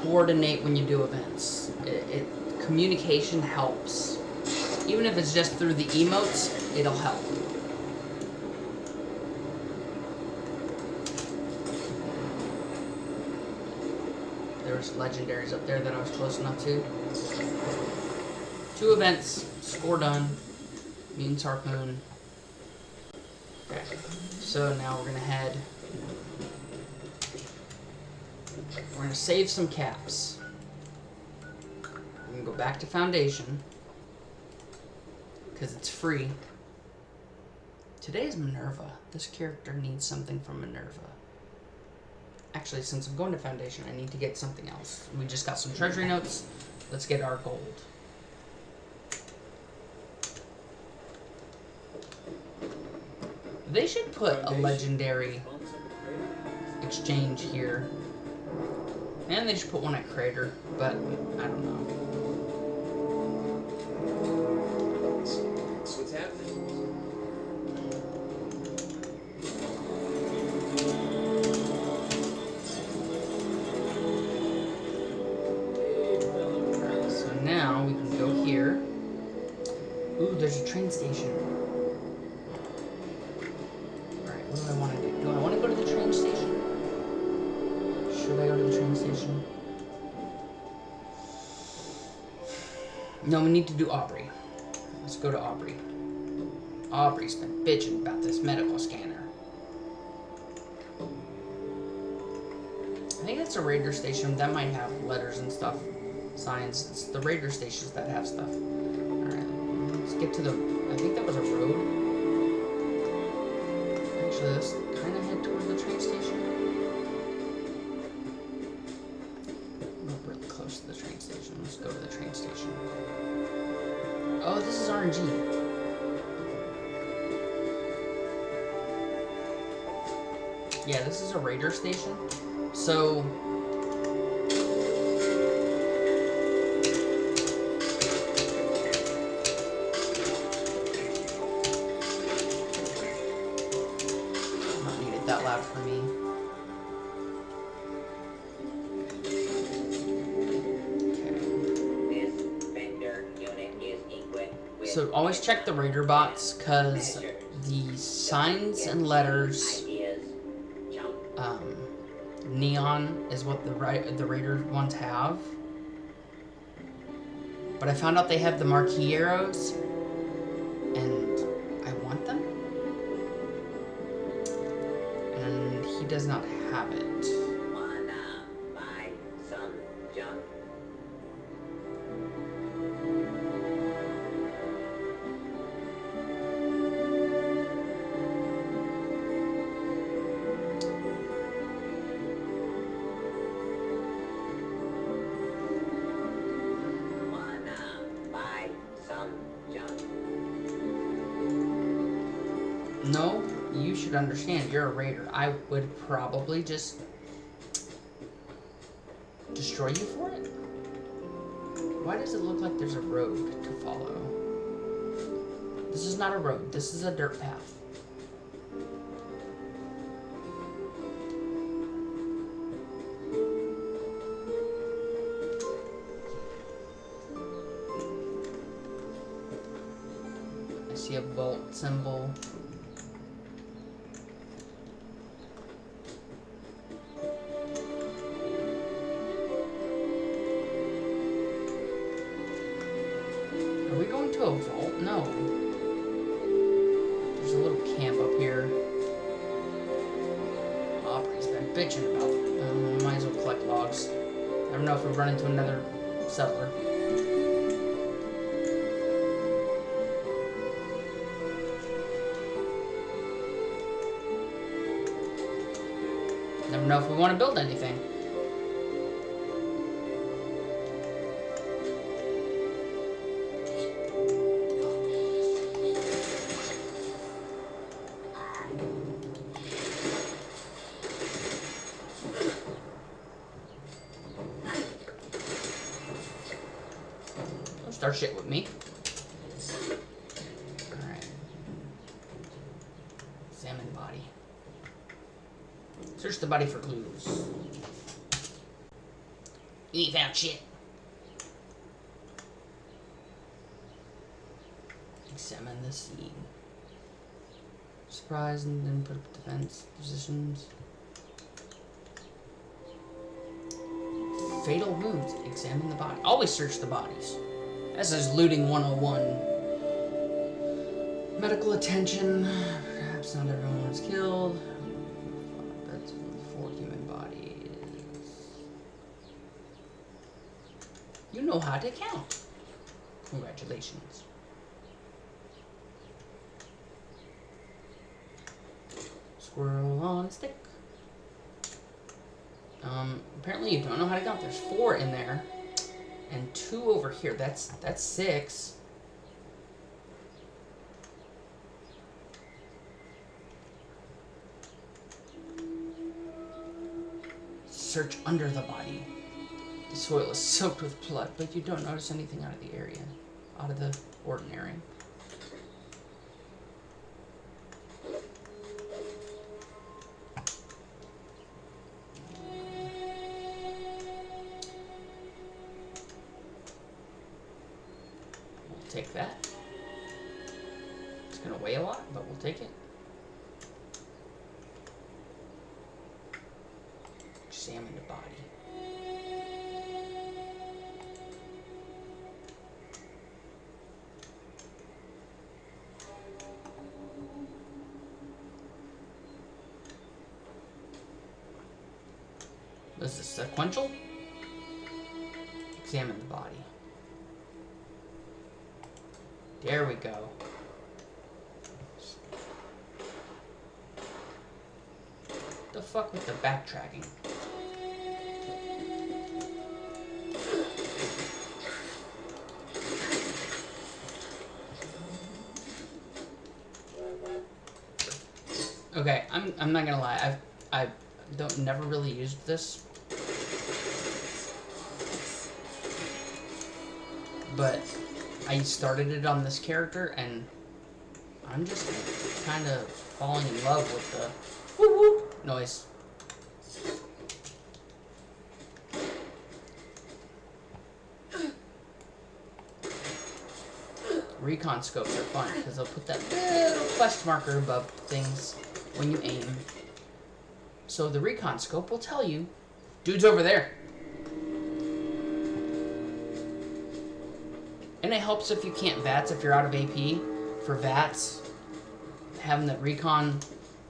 coordinate when you do events, communication helps. Even if it's just through the emotes, it'll help. There's legendaries up there that I was close enough to. 2 events, score done. Mutant's Harpoon. Okay, so now we're gonna head. We're gonna save some caps. We're gonna go back to Foundation. Because it's free. Today is Minerva. This character needs something from Minerva. Actually, since I'm going to Foundation, I need to get something else. We just got some treasury notes. Let's get our gold. They should put a legendary exchange here. And they should put one at Crater, but I don't know. So what's happening? Alright, so now we can go here. Ooh, there's a train station. Alright, what do I want to do? Do I want to go to the train station? Should I go to the train station? No, we need to do Aubrey. Let's go to Aubrey. Aubrey's been bitching about this medical scanner. I think that's a raider station. That might have letters and stuff. Signs. It's the raider stations that have stuff. Alright, let's get to the... I think that was a road. Actually, let's kind of head towards the train station. We're really close to the train station. Let's go to the train station. Oh, this is RNG. Yeah, this is a raider station. So... not need it that loud for me. So always check the raider bots, because the signs and letters, neon is what the raider ones have. But I found out they have the marquee arrows, and I want them. And he does not have it. Wanna buy some junk? No, you should understand, you're a raider. I would probably just destroy you for it? Why does it look like there's a road to follow? This is not a road, this is a dirt path. See a bolt symbol. Are we going to a vault? No. There's a little camp up here. Aubrey's been bitching about it. Might as well collect logs. I don't know if we run into another settler. Never know if we want to build anything. Don't start shit with me. Alright. Examine body. Search the body for clues. You ain't found shit. Examine the scene. Surprise and then put up defense positions. Fatal wounds. Examine the body. Always search the bodies. This is looting 101. Medical attention. Perhaps not everyone was killed. That's 4 human bodies. You know how to count. Congratulations. Squirrel on a stick. Apparently you don't know how to count. There's 4 in there. And 2 over here. That's 6. Search under the body. The soil is soaked with blood, but you don't notice anything out of the area. Out of the ordinary. We'll take that. It's gonna weigh a lot, but we'll take it. Examine the body. This is sequential. Examine the body. There we go. The fuck with the backtracking? Okay, I'm not gonna lie. I don't never really used this, but I started it on this character, and I'm just kind of falling in love with the whoop whoop noise. Recon scopes are fun because they'll put that little quest marker above things when you aim. So the recon scope will tell you, dude's over there. And it helps if you can't VATS, if you're out of AP for VATS, having that recon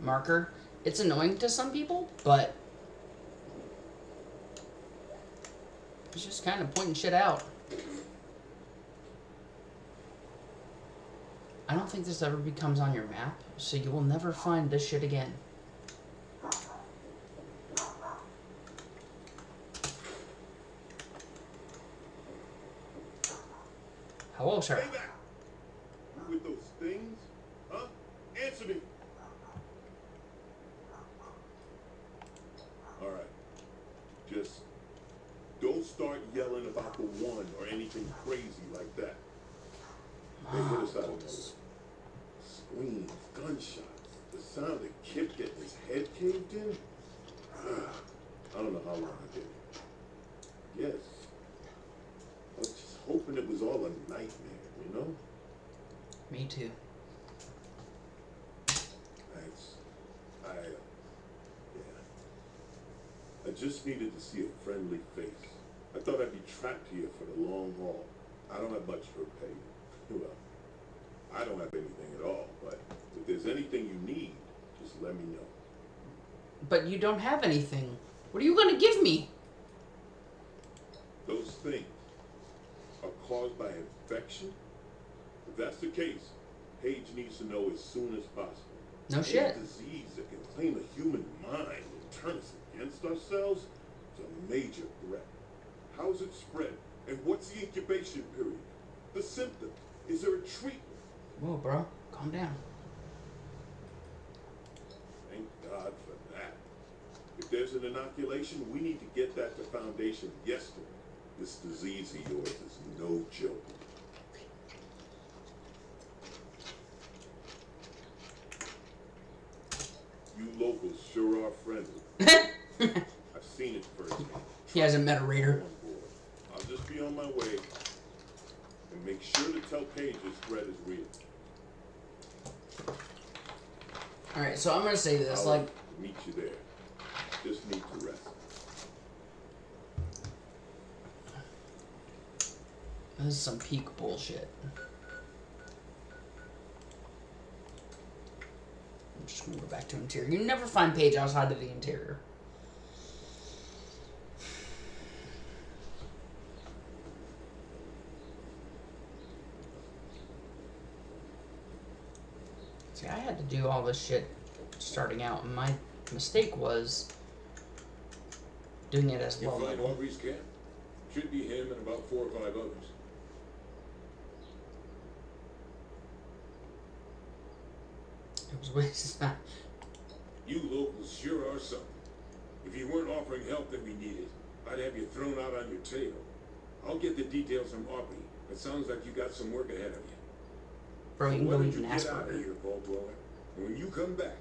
marker. It's annoying to some people, but it's just kind of pointing shit out. I don't think this ever becomes on your map, so you will never find this shit again. Hello, sir. Stay back. You with those things? Huh? Answer me. All right. Just don't start yelling about the one or anything crazy like that. They hit us out of nowhere. Screams, gunshots, the sound of Kip getting his head caved in. I don't know how long I did it. Yes. I was just hoping it was all a nightmare, you know? Me too. just needed to see a friendly face. I thought I'd be trapped here for the long haul. I don't have much for pay. Well, I don't have anything at all, but if there's anything you need, just let me know. But you don't have anything. What are you gonna give me? Those things are caused by infection? If that's the case, Paige needs to know as soon as possible. No shit. A disease that can claim a human mind and turn us against ourselves is a major threat. How's it spread? And what's the incubation period? The symptoms? Is there a treatment? Whoa, bro. Calm down. Thank God for that. If there's an inoculation, we need to get that to Foundation yesterday. This disease of yours is no joke. You locals sure are friendly. I've seen it firsthand. He hasn't met a raider. I'll just be on my way. And make sure to tell Paige this threat is real. Alright, so I'm gonna say this, I'll like, meet you there. Just need to rest. this is some peak bullshit. I'm just gonna go back to interior. You never find Paige outside of the interior. See, I had to do all this shit starting out, and my mistake was doing it as You low find level. Aubrey's camp? Should be him and about 4 or 5 others. It was wasted. You locals sure are something. If you weren't offering help that we needed, I'd have you thrown out on your tail. I'll get the details from Aubrey. It sounds like you got some work ahead of you. Bro, you can Why go don't eat you an get out of Asperger. here, Vault Dweller? And when you come back,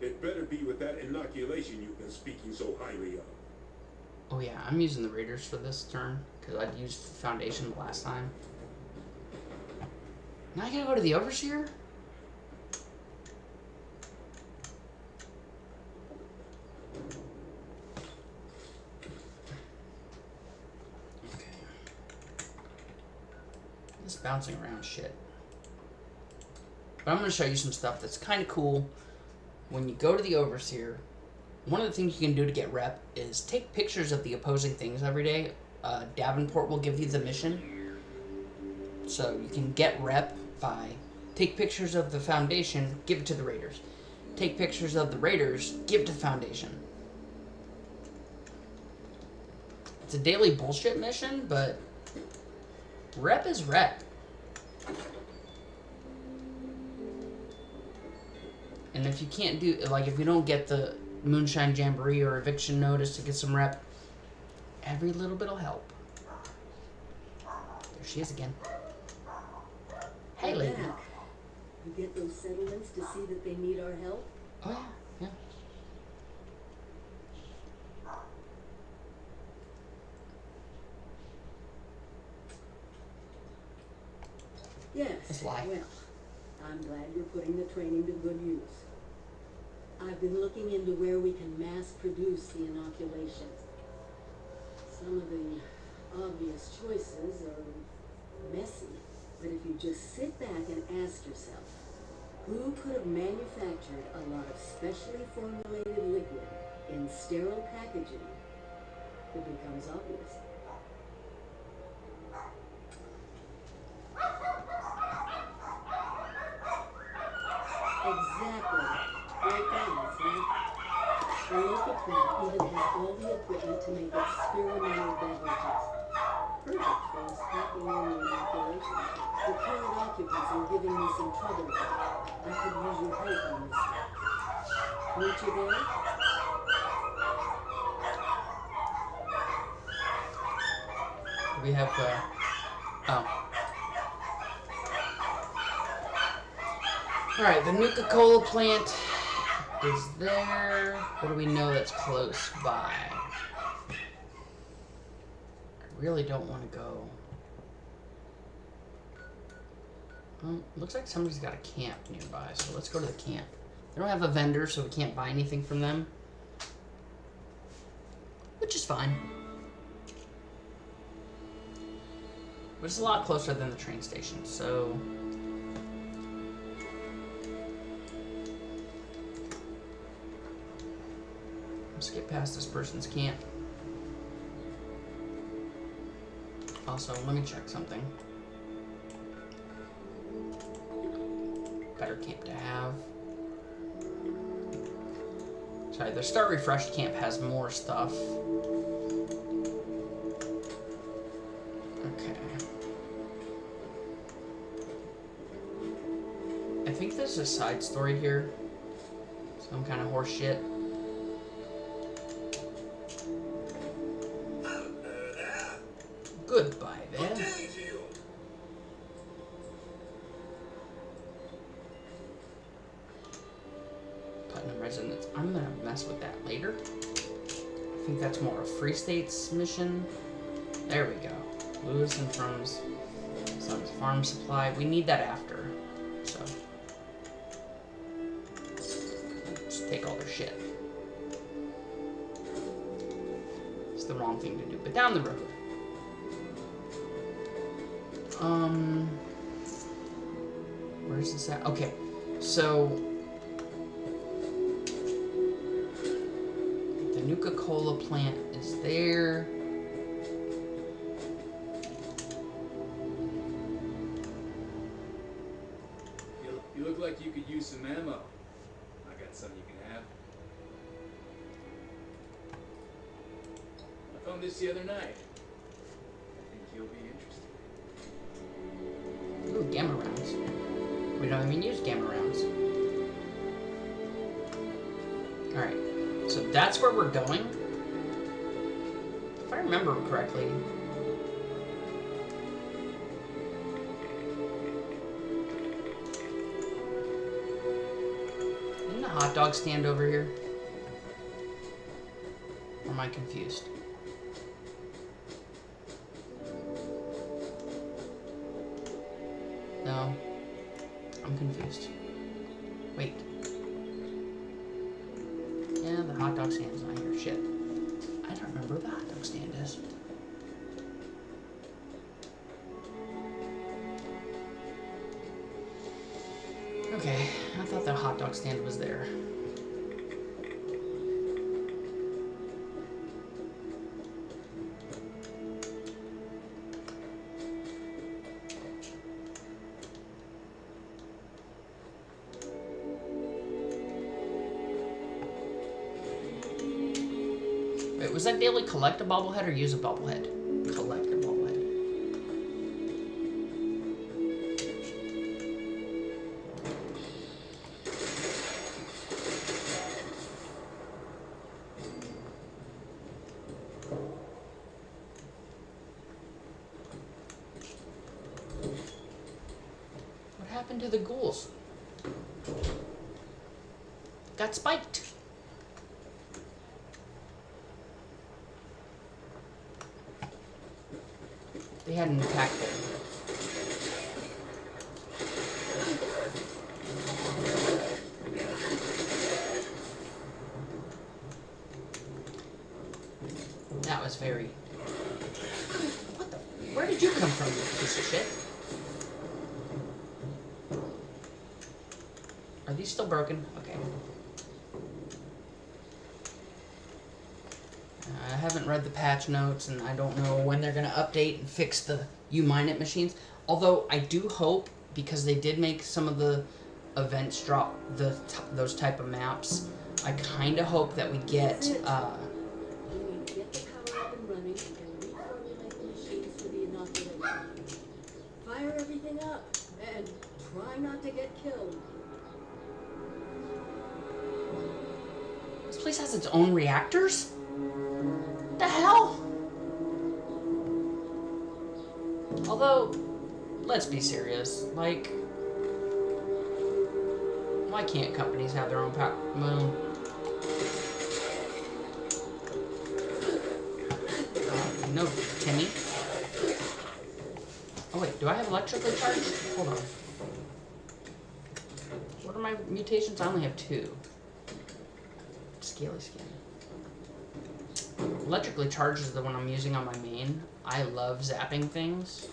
it better be with that inoculation you've been speaking so highly of. Oh yeah, I'm using the Raiders for this turn, because I'd used Foundation the last time. Now I gotta go to the Overseer? Okay. This bouncing around shit. But I'm gonna show you some stuff that's kind of cool. When you go to the Overseer, one of the things you can do to get rep is take pictures of the opposing things every day. Davenport will give you the mission. So you can get rep by take pictures of the Foundation, give it to the Raiders. Take pictures of the Raiders, give it to the Foundation. It's a daily bullshit mission, but rep is rep. And if you can't do, like, if you don't get the Moonshine Jamboree or eviction notice to get some rep, every little bit will help. There she is again. Hey, lady. Back. You get those settlements to see that they need our help? Oh, yeah, yeah. Yes. It's live. Well, I'm glad you're putting the training to good use. I've been looking into where we can mass produce the inoculation. Some of the obvious choices are messy, but if you just sit back and ask yourself, who could have manufactured a lot of specially formulated liquid in sterile packaging, it becomes obvious. Exactly. Great balance, huh? The local plant even has all the equipment to make experimental beverages. Perfect for us packing in the inoculation. The current occupants are giving me some trouble. I could use your help on this one. Meet you there? We have, oh. Alright, the Nuka-Cola plant is there. What do we know that's close by? I really don't want to go. Well, looks like somebody's got a camp nearby, so let's go to the camp. They don't have a vendor, so we can't buy anything from them. which is fine. But it's a lot closer than the train station, so... Let's get past this person's camp. Also, let me check something. Better camp to have. Sorry, the Start Refresh camp has more stuff. Okay. I think there's a side story here. Some kind of horse shit. Goodbye, there. Putnam Residence. I'm gonna mess with that later. I think that's more a Free States mission. There we go. Lewis and From's Son's Farm Supply. We need that after. So. Just take all their shit. It's the wrong thing to do, but down the road. Where's this at? Okay, so the Nuka-Cola plant is there. You look like you could use some ammo. I got some you can have. I found this the other night. I think you'll be interested. Ooh, gamma rounds. We don't even use gamma rounds. Alright, so that's where we're going. If I remember correctly. Isn't the hot dog stand over here? Or am I confused? No. I'm confused. Wait. Yeah, the hot dog stand is not here. Shit. I don't remember where the hot dog stand is. Okay, I thought the hot dog stand was there. Wait, was that daily collect a bobblehead or use a bobblehead? Collect a bobblehead. What happened to the ghouls? Got spiked. They had an attack there. That was very... What the... Where did you come from, you piece of shit? Are these still broken? Okay. I haven't read the patch notes, and I don't know when they're going to update and fix the U-Mine-It machines. Although, I do hope, because they did make some of the events drop those type of maps, I kind of hope that we get... You need to get the power up and running and reformulate the machines for the inoculation. Fire everything up and try not to get killed. This place has its own reactors? What the hell? Although, let's be serious. Like, why can't companies have their own power? Well, no, Timmy. Oh wait, do I have electrically charged? Hold on. What are my mutations? I only have 2. Scaly skin. Electrically Charged is the one I'm using on my main. I love zapping things.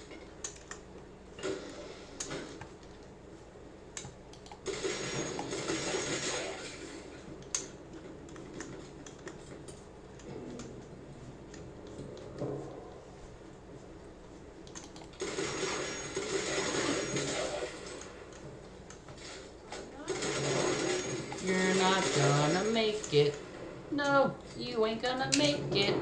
You're not gonna make it. No, you ain't gonna make it.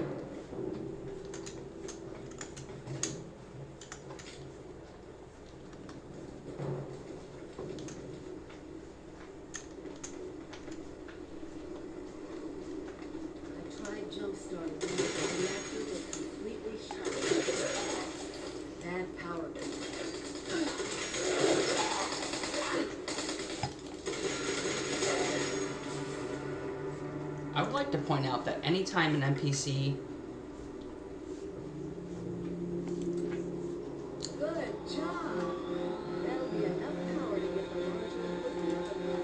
I tried jump-starting, but the reactor was completely shut. Bad power. I would like to point out that anytime an NPC Good job. That'll be enough power to get the launch equipment.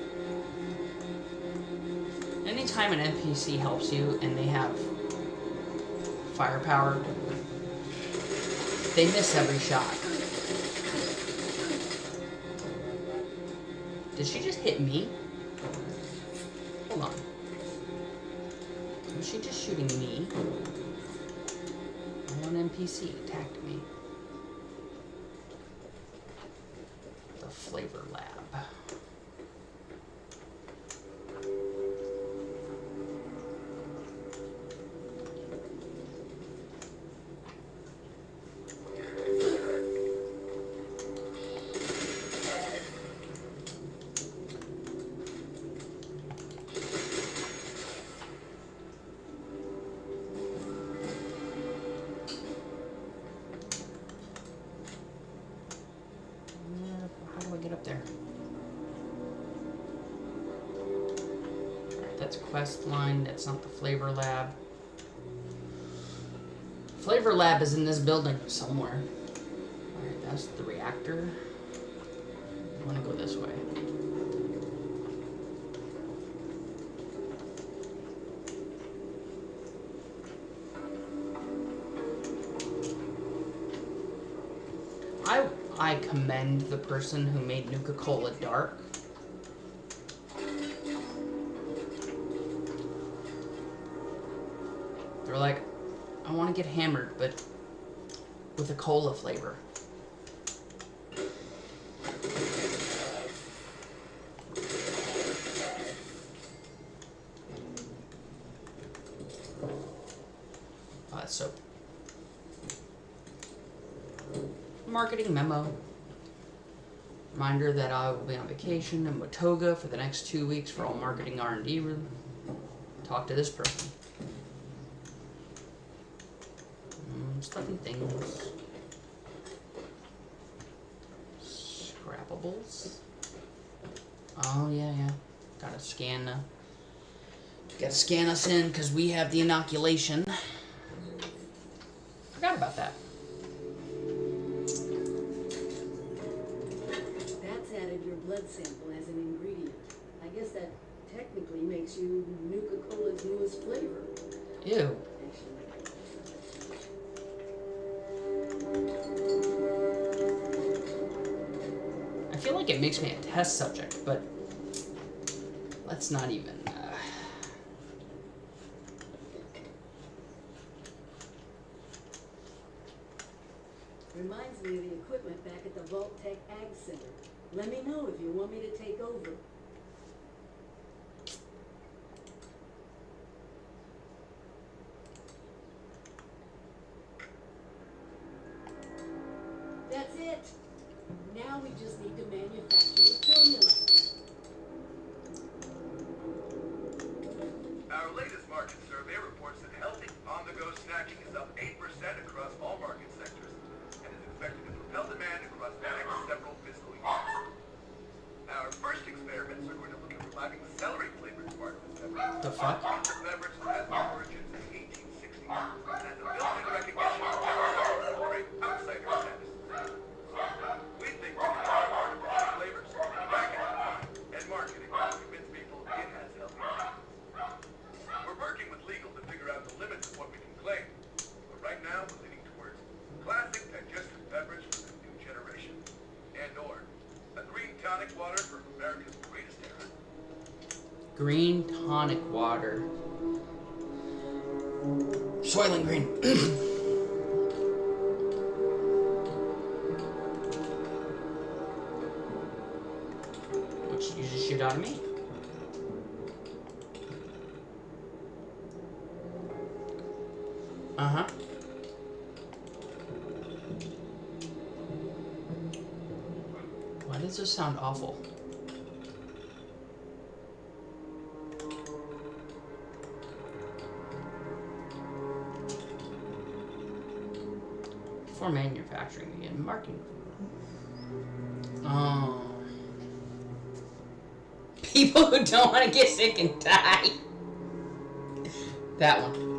anytime an NPC helps you and they have firepower, they miss every shot. Did she just hit me? Hold on. Was she just shooting me? One NPC attacked me. The Flavor Lab. How do I get up there? That's Quest Line, that's not the Flavor Lab. Flavor Lab is in this building somewhere. Alright, that's the reactor. I want to go this way. I commend the person who made Nuka-Cola dark. They're like, I want to get hammered, but with a cola flavor. Oh, that's soap. Marketing memo. Reminder that I will be on vacation in Watoga for the next 2 weeks for all marketing R&D. Talk to this person. Stuffy things. Scrappables. Oh yeah. Gotta scan. Gotta scan us in because we have the inoculation. Forgot about that. That's added your blood sample as an ingredient. I guess that technically makes you Nuka-Cola's newest flavor. Ew. I feel like it makes me a test subject, but let's not even. Reminds me of the equipment back at the Vault Tech Ag Center. Let me know if you want me to take over. That's it. Now we just need to manufacture the formula. Our latest market survey reports that healthy, on-the-go snacking is up 8% across all market sectors and is expected to propel demand across the next several fiscal years. Our first experiments are going to look at reviving the celery-flavored part of this beverage. The fuck? The beverage has been origins in 1860 and has a built-in recognition of the great outsider status. We think we can learn artificial flavors, packaging, and marketing to convince people it has healthy. We're working with legal to figure out the limits of what we can claim. Green tonic water. Soylent Green. Which uses shit out of me. Uh-huh. Why does this sound awful? For manufacturing and marketing. Oh. People who don't want to get sick and die. That one.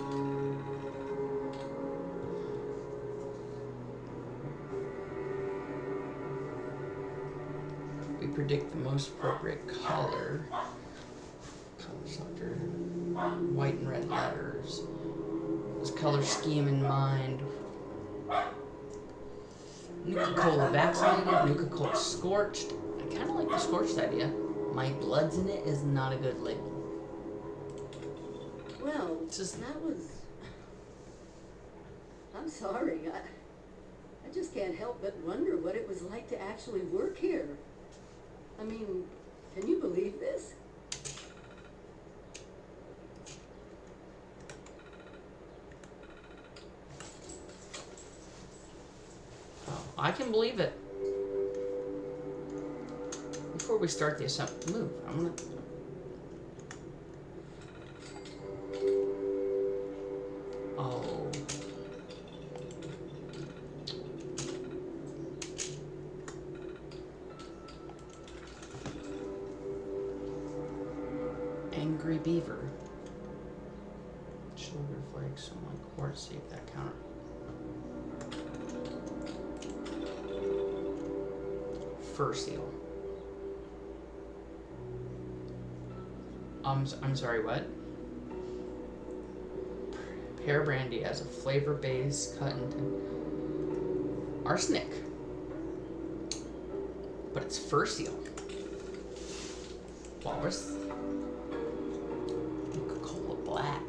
We predict the most appropriate color. Color selector. White and red letters. This color scheme in mind. Nuka-Cola vaccinated, Nuka-Cola scorched. I kind of like the scorched idea. My blood's in it is not a good label. Well, Just- that was... I'm sorry. I just can't help but wonder what it was like to actually work here. I mean, can you believe this? I can believe it. Before we start the assembly, move. I'm gonna. Oh. Angry Beaver. Sugar flakes on my quartz. See if that counter. Fur seal. I'm sorry, what? Pear brandy as a flavor base cut into arsenic. But it's fur seal. Walrus. Coca-Cola black.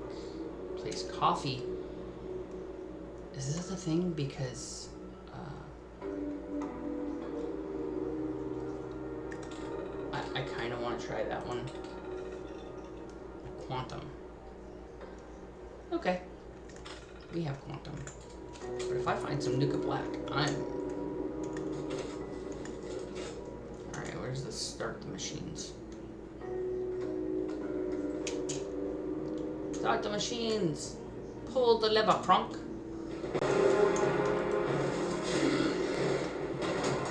Place coffee. Is this a thing? Because I kind of want to try that one. Quantum. Okay. We have quantum. But if I find some Nuka Black, I'm... Alright, where's the start the machines? Start the machines! Pull the lever, Kronk. Is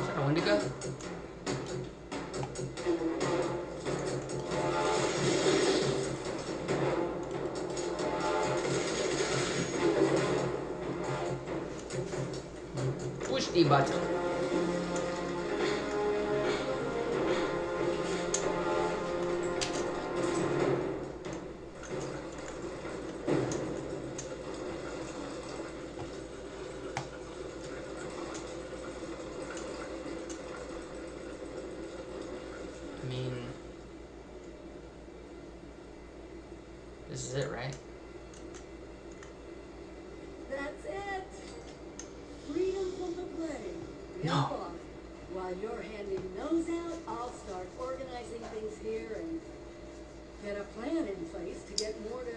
that a Wendigo? Push the button. I mean, this is it, right? That's it. Freedom from the blame. No. Jump off. While you're handing those out, I'll start organizing things here and get a plan in place to get more to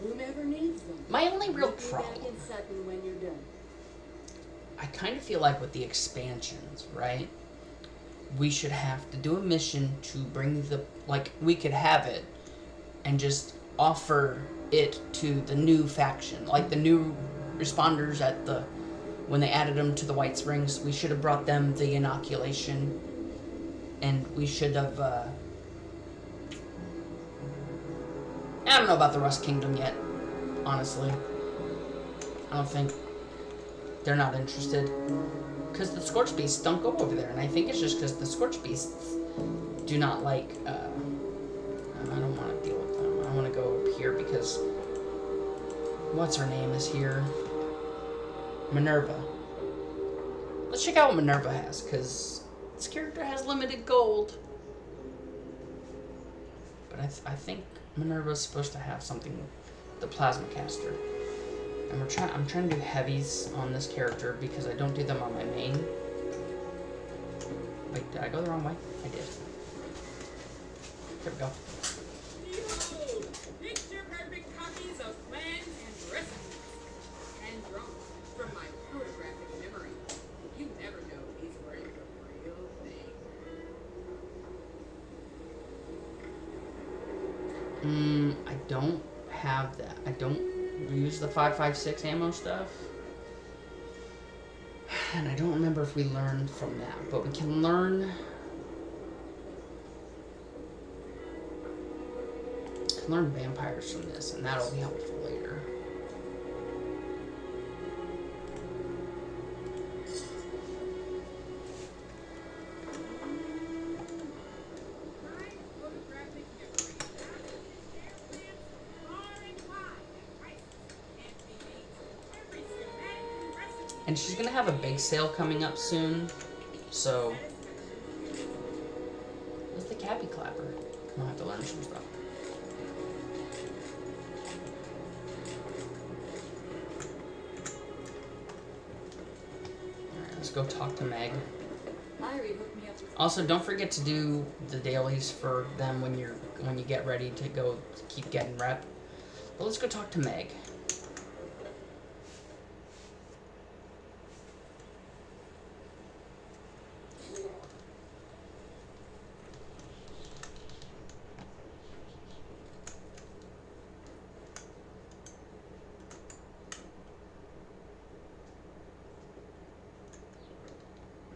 whomever needs them. My only real Meet me problem, back in Sutton when you're done. I kind of feel like with the expansions, right? We should have to do a mission to bring the, like, we could have it and just offer it to the new faction, like the new responders at the, when they added them to the White Springs, we should have brought them the inoculation, and we should have, I don't know about the Rust Kingdom yet, honestly. I don't think, they're not interested. Because the Scorch Beasts don't go over there, and I think it's just because the Scorch Beasts do not like, I don't want to deal with them. I want to go up here because, what's her name is here? Minerva. Let's check out what Minerva has, because this character has limited gold. But I think Minerva's supposed to have something with the plasma caster. And I'm trying to do heavies on this character because I don't do them on my main. Wait, did I go the wrong way? I did. Here we go. Behold, picture-perfect copies of plans and recipes. And drawn from my photographic memory. You never know these were the real thing. I don't have that. I don't use the 5.56 ammo stuff. And I don't remember if we learned from that, but we can learn vampires from this, and that'll be helpful later. And she's gonna have a big sale coming up soon, so what's the Cappy Clapper? I'll have to learn some stuff. Alright, let's go talk to Meg. Also, don't forget to do the dailies for them when you get ready to go keep getting rep. But let's go talk to Meg.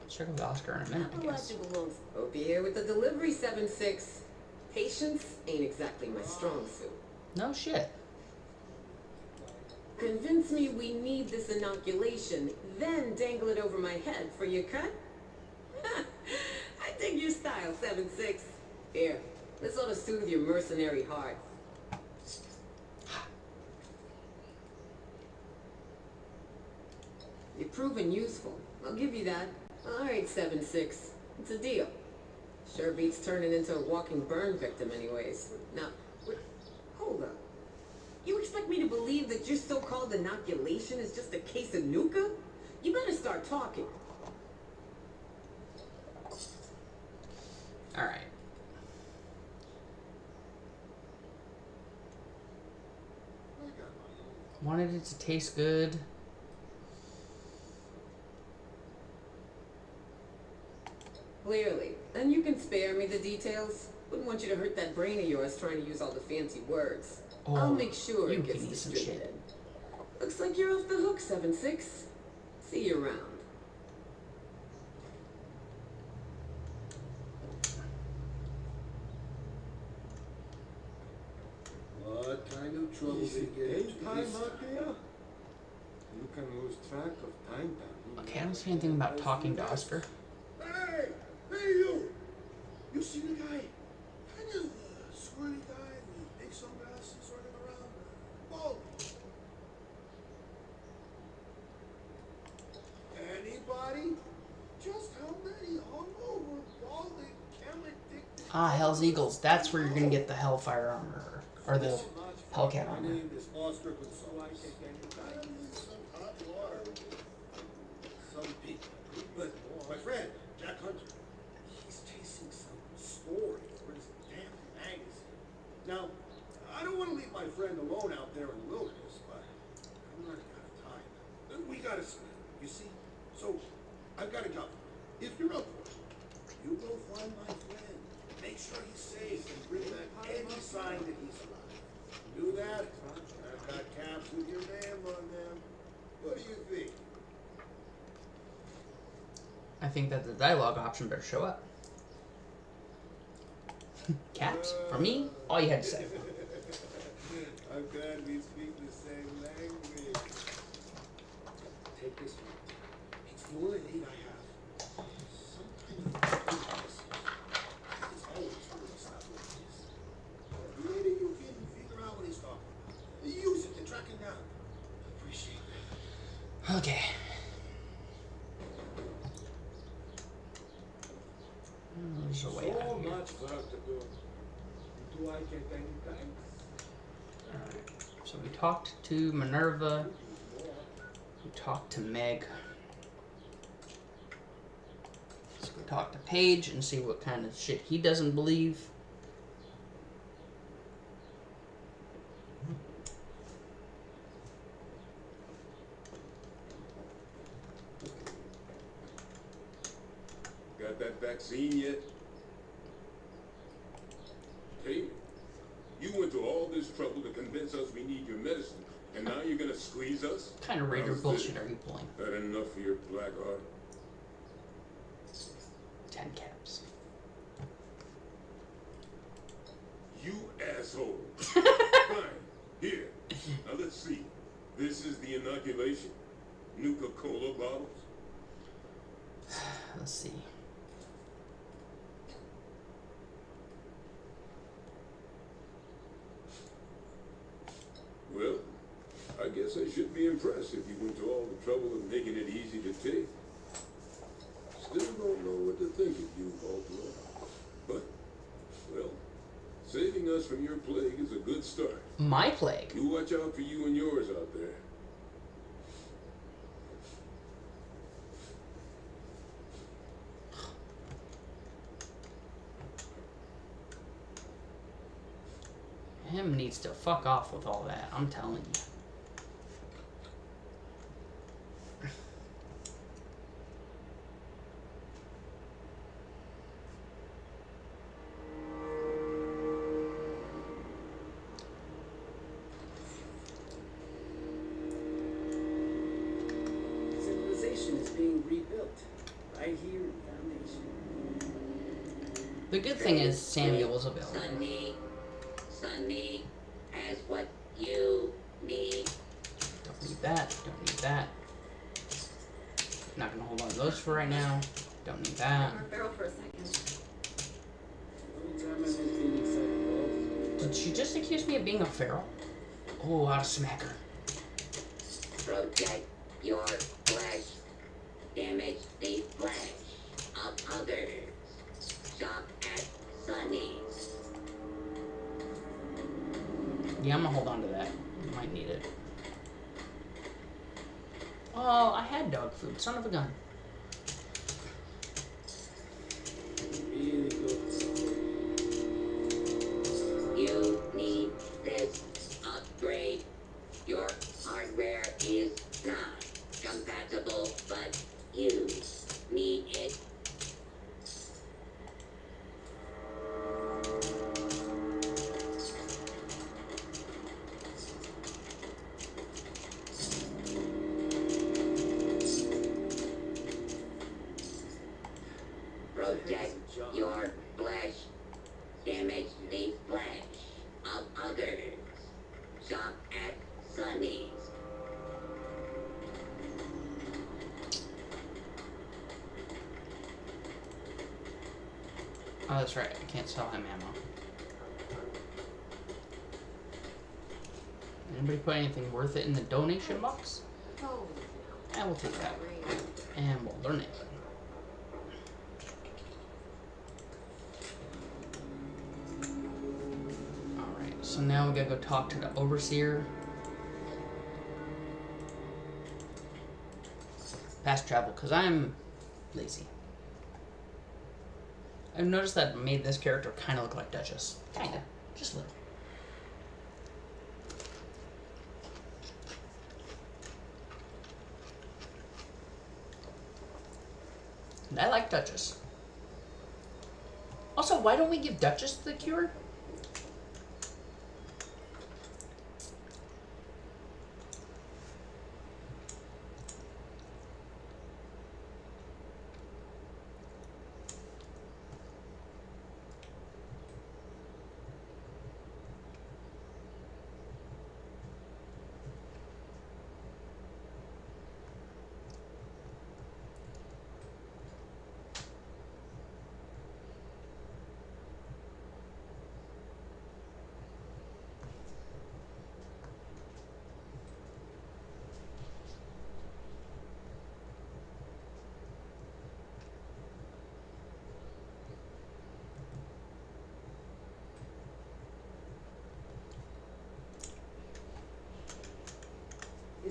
Check with Oscar in a minute, I guess. Hope you're here with the delivery, 7-6. Patience ain't exactly my strong suit. No shit. Convince me we need this inoculation, then dangle it over my head for your cut? I dig your style, 7-6. Here, this ought to soothe your mercenary heart. You're proving useful. I'll give you that. Alright, 7-6. It's a deal. Sure beats turning into a walking burn victim anyways. Now, hold up. You expect me to believe that your so-called inoculation is just a case of Nuka? You better start talking. Alright. Wanted it to taste good. Clearly. And you can spare me the details. Wouldn't want you to hurt that brain of yours trying to use all the fancy words. Oh, I'll make sure you it gets can eat some distributed. shit. Looks like you're off the hook, 7-6. See you around. What kind of trouble Is they it get into daytime this? out there? You can lose track of time down Okay, I don't see anything about talking to Oscar. Hey! Hey, you! You see the guy? Kind of squirty guy with big sunglasses running around. Bald. Anybody? Just how many hungover, balding, camera-addicted... Ah, Hell's Eagles. That's where you're gonna get the Hellfire armor. Or the Hellcat My armor. name is Oscar Gonzalez. I need some hot water. Some people. But my friend, Jack Hunter, he's chasing some story for his damn magazine. Now, I don't want to leave my friend alone out there in the wilderness, but I'm running out of time. We gotta split, you see? So, I've got a job. If you're up for it, you go find my friend. Make sure he's safe and bring back any sign that he's alive. Do that, I've got caps with your name on them. What do you think? I think that the dialogue option better show up. Caps? For me? All you had to say. I'm glad we speak the same language. Take this one. It's the only aid I have. Sometimes it's always really stuff like this. Maybe you can figure out what he's talking about. Use it to track him down. Appreciate that. Okay. There's a way out of here. much work to do. You Do I get any thanks? Alright. So we talked to Minerva. We talked to Meg. Let's go talk to Paige and see what kind of shit he doesn't believe. Got that vaccine yet? Hey, you went to all this trouble to convince us we need your medicine, and now you're gonna squeeze us? What kind of Raider How's bullshit this? are you pulling? That enough for your black heart? 10 caps. You asshole. Fine. Here. Now let's see. This is the inoculation. Nuka-Cola bottles. Let's see. Well, I guess I should be impressed if you went to all the trouble of making it easy to take. Still don't know what to think of you, Baltimore. But, well, saving us from your plague is a good start. My plague? You watch out for you and yours out there. Him needs to fuck off with all that, I'm telling you. Civilization is being rebuilt right here in Foundation. The good thing is Samuel was available. Sunny has what you need. Don't need that, don't need that. Not gonna hold on to those for right now. Don't need that. Or barrel for a second. Every time I miss being excited, balls. Did she just accuse me of being a feral? Oh, I'll smack her. Protect your flesh. Damage the flesh of others. Shop at Sunny's. Yeah, I'm gonna hold on to that. Might need it. Oh, I had dog food. Son of a gun. Really good. You need this upgrade. Your hardware is not compatible, but you need it. Protect your flesh. Damage the flesh of others. Shop at Sunny's. Oh, that's right. I can't sell him ammo. Anybody put anything worth it in the donation box? Oh, And we'll take that. great. And we'll learn it. Alright, so now we gotta go talk to the overseer. Fast travel, because I'm lazy. I've noticed that it made this character kind of look like Duchess. Kinda. Just a little. And I like Duchess. Also, why don't we give Duchess the cure?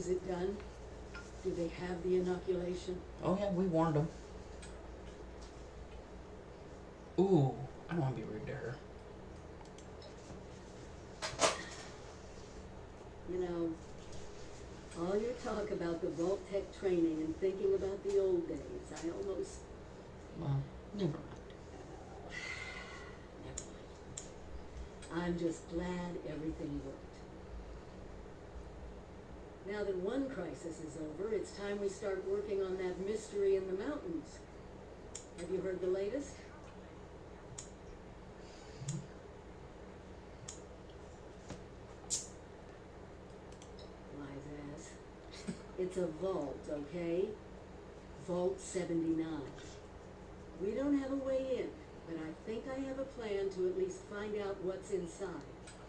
Is it done? Do they have the inoculation? Oh yeah, we warned them. Ooh, I don't want to be rude to her. You know, all your talk about the Vault Tech training and thinking about the old days, I almost... Well, never mind. I'm just glad everything worked. Now that one crisis is over, it's time we start working on that mystery in the mountains. Have you heard the latest? Wise ass. It's a vault, okay? Vault 79. We don't have a way in, but I think I have a plan to at least find out what's inside.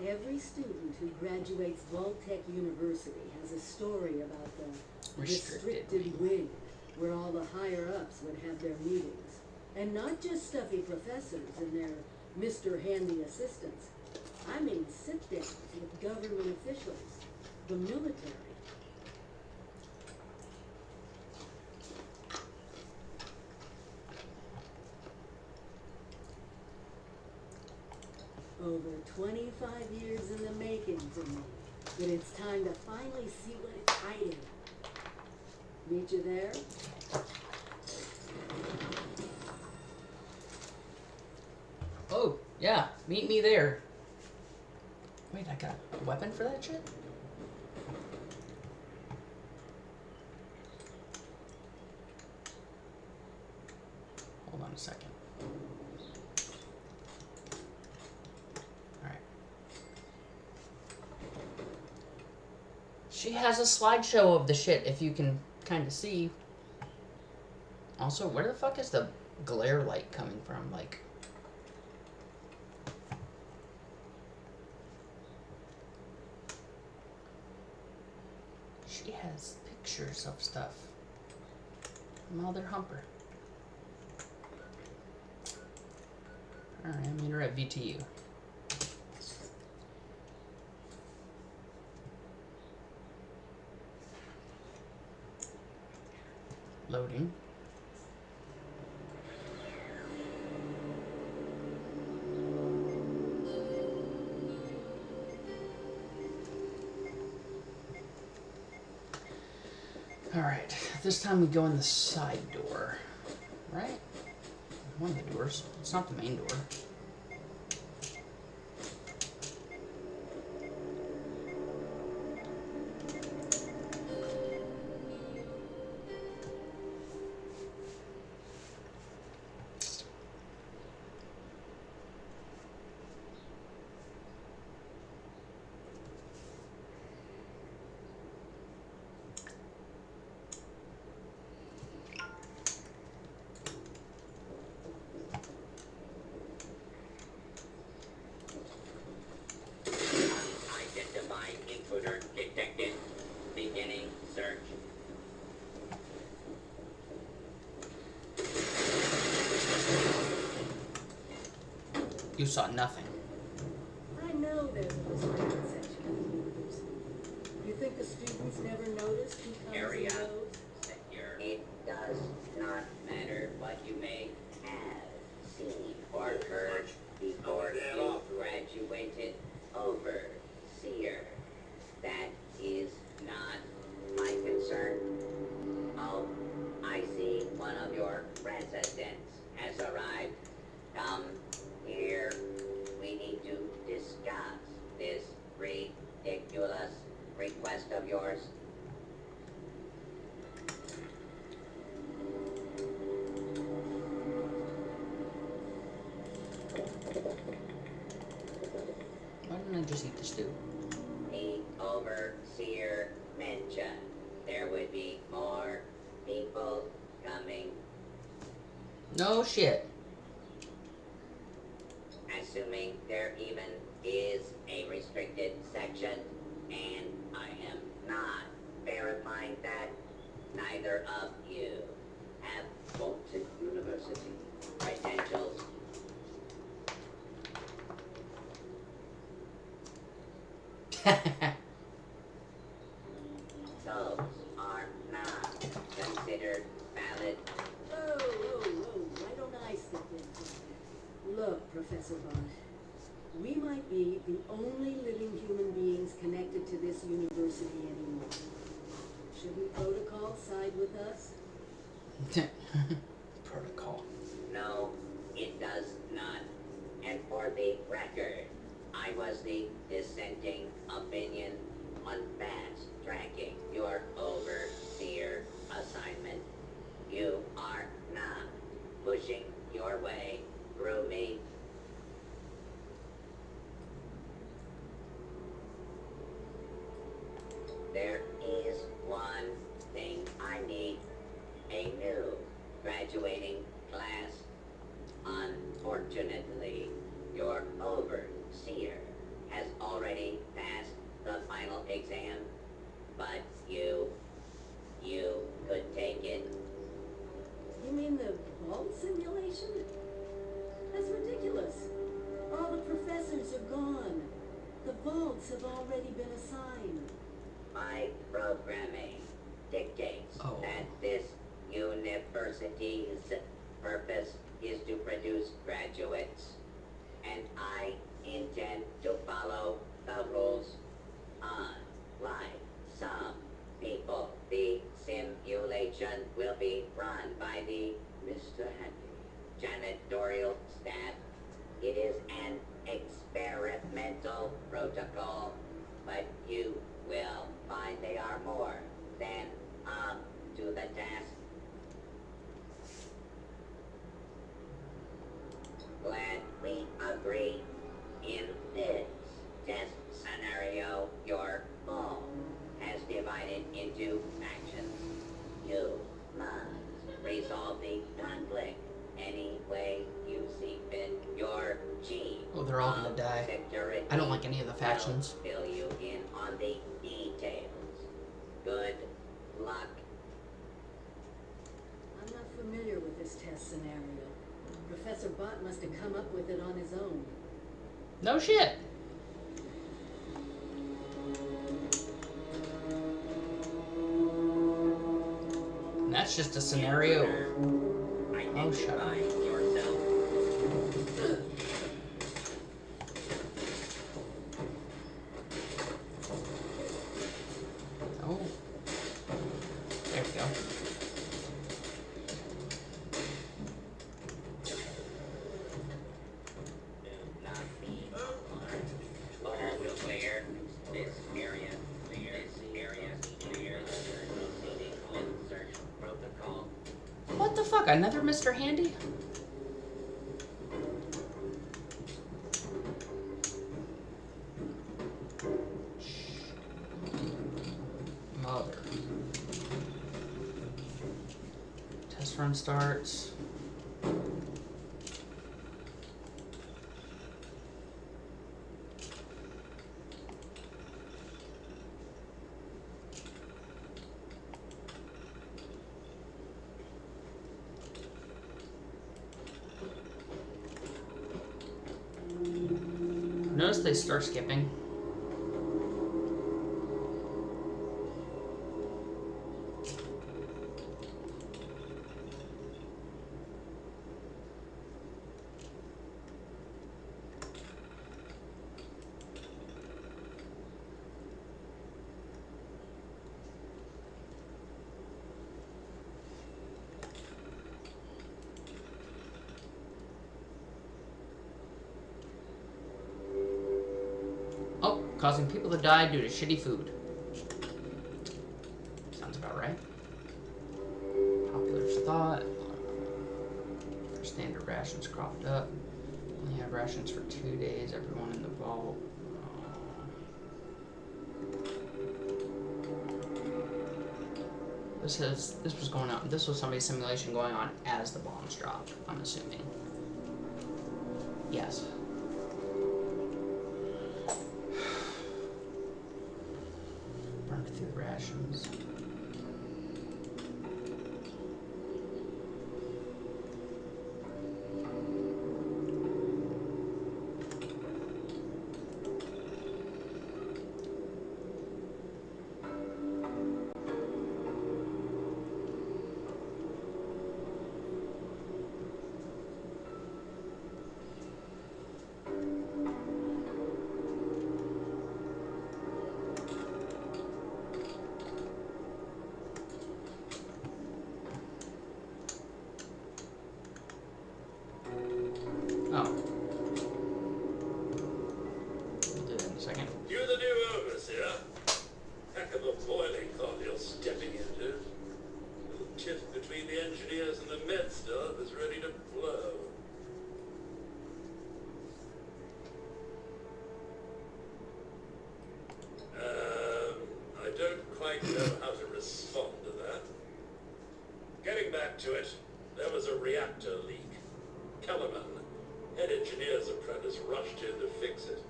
Every student who graduates Vault-Tec University has a story about the restricted wing, where all the higher-ups would have their meetings. And not just stuffy professors and their Mr. Handy assistants. I mean sit-downs with government officials, the military. Over 25 years in the making for me, but it's time to finally see what it's hiding. Meet you there? Oh, yeah, meet me there. Wait, I got a weapon for that shit? Hold on a second. She has a slideshow of the shit, if you can kind of see. Also, where the fuck is the glare light coming from? Like... She has pictures of stuff. Mother humper. Alright, I meet her at VTU. Loading. Alright, this time we go in the side door, right? One of the doors. It's not the main door. You saw nothing. I know there's a restricted section of the university. You think the students never noticed who comes Area. and goes? It does not matter what you may have seen or heard before you graduated. Overseer. That is not my concern. Oh, I see one of your residents has arrived. Come here. We need to discuss this ridiculous request of yours. Why didn't I just eat the stew? The overseer mentioned there would be more people coming, No shit. assuming there even is a restricted section, and I am not verifying that. Neither of you have Vault-Tec University credentials. So, Professor Bond. We might be the only living human beings connected to this university anymore. Shouldn't protocol side with us? Protocol. No, it does not. And for the record, I was the dissenting opinion on fast tracking your overseer assignment. You are not pushing your way through me. There is one thing I need. A new graduating class. Unfortunately, your overseer has already passed the final exam, but you could take it. You mean the vault simulation? That's ridiculous. All the professors are gone. The vaults have already been assigned. My programming dictates Oh. that this university's purpose is to produce graduates, and I intend to follow the rules. Unlike some people, the simulation will be run by the Mr. Handy janitorial staff. It is an experimental protocol, but you will find they are more than up to the task. Glad we agree. In this test scenario, your ball has divided into factions. You must resolve the conflict any way you see fit. Your chief Oh, they're all gonna of die. security I don't like any of the factions. will fill you in on the details. Good luck. I'm not familiar with this test scenario. Professor Bott must have come up with it on his own. No shit. And that's just a scenario. Oh, shut up. Yourself. Oh. There we go. Not be alarmed. All will clear. This area clear. This area clear. Proceeding with search protocol. What the fuck? Another Mr. Handy? Mother. Test run starts. Notice they start skipping. Oh, causing people to die due to shitty food. Sounds about right. Popular thought. For standard rations cropped up. Only have rations for 2 days. Everyone in the vault. This was going on. This was somebody's simulation going on as the bombs dropped. I'm assuming. Yes. Burned through the rations. That stuff is ready to blow. I don't quite know how to respond to that. Getting back to it, there was a reactor leak. Kellerman, head engineer's apprentice, rushed in to fix it.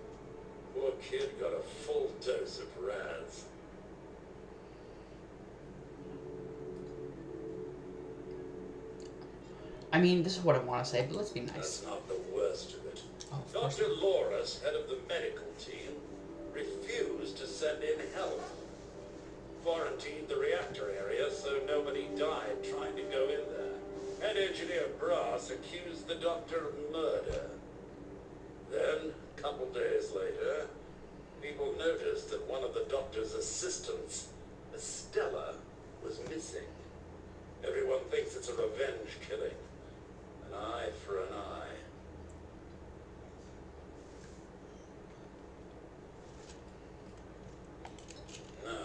Poor kid got a full dose of Raz. I mean, this is what I want to say, but let's be nice. That's not the worst of it. Oh, of course. Dr. Loris, head of the medical team, refused to send in help. Quarantined the reactor area so nobody died trying to go in there. Head engineer Brass accused the doctor of murder. Then, a couple days later, people noticed that one of the doctor's assistants, Estella, was missing. Everyone thinks it's a revenge killing. An eye for an eye. No.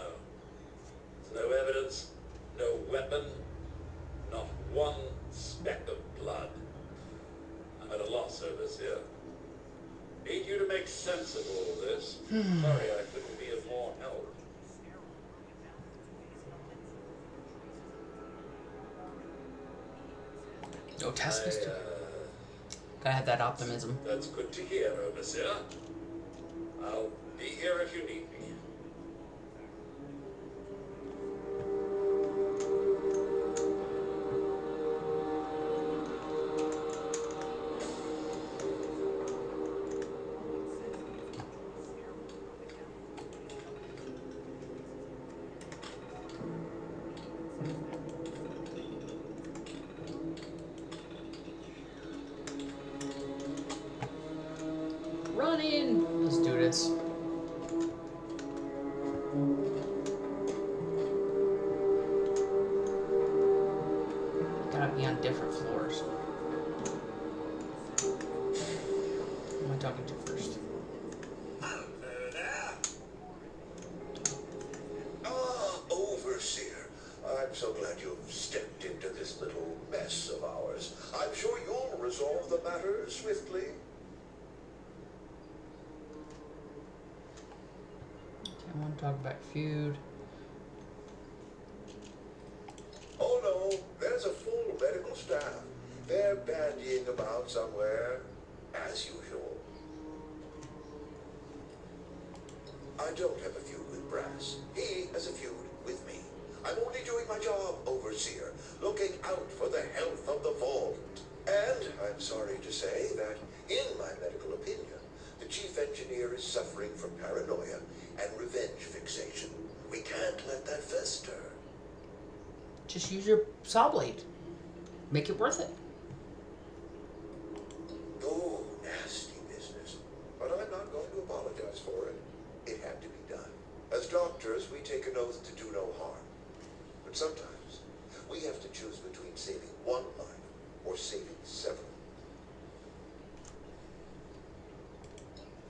There's no evidence, no weapon, not one speck of blood. I'm at a loss, Overseer. Need you to make sense of all this. Sorry I couldn't be of more help. No task is gotta have that optimism. That's good to hear, Overseer. I'll be here if you need me. Run in! Let's do this. Gotta be on different floors. Who am I talking to first? Overseer. I'm so glad you've stepped into this little mess of ours. I'm sure you'll resolve the matter swiftly. I want to talk about feud. Oh no, there's a full medical staff. They're bandying about somewhere, as usual. I don't have a feud with Brass. He has a feud with me. I'm only doing my job, Overseer, looking out for the health of the vault. And I'm sorry to say that, in my medical opinion, the chief engineer is suffering from paranoia and revenge fixation. We can't let that fester. Just use your saw blade. Make it worth it. Oh, nasty business. But I'm not going to apologize for it. It had to be done. As doctors, we take an oath to do no harm. But sometimes, we have to choose between saving one life or saving several.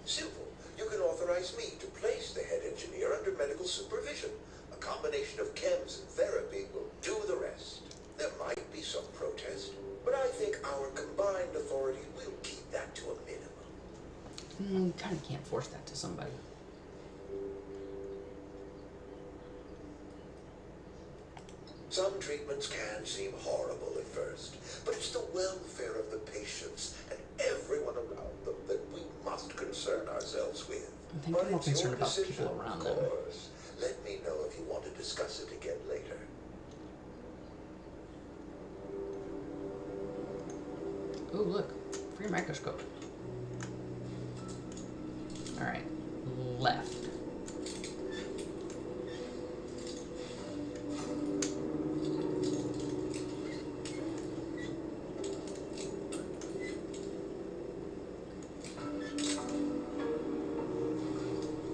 Simple. You can authorize me to place the head engineer under medical supervision. A combination of chems and therapy will do the rest. There might be some protest, but I think our combined authority will keep that to a minimum. You kind of can't force that to somebody. Some treatments can seem horrible at first, but it's the welfare of the patients and everyone around them that we must concern ourselves with. I think I'm more concerned about people around them. Of course. Let me know if you want to discuss it again later. Ooh, look. Free microscope. Alright. Left.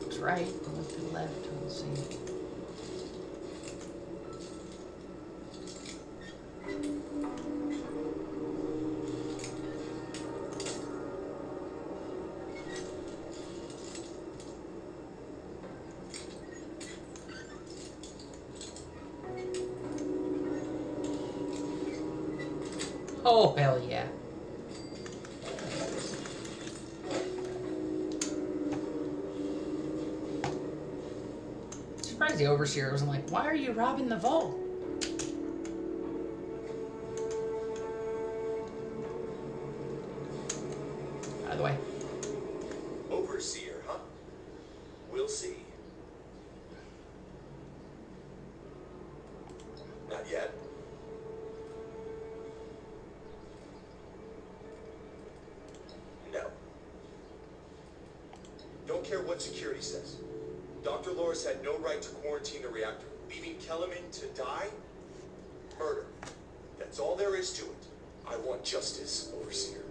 Looks right. Left to left. Let's see. Oh, hell yeah. Surprised the Overseer wasn't like, why are you robbing the vault? By the way. Overseer, huh? We'll see. Not yet. No. Don't care what security says. Dr. Loris had no right to quarantine the reactor. Leaving Kellerman to die? Murder. That's all there is to it. I want justice, Overseer.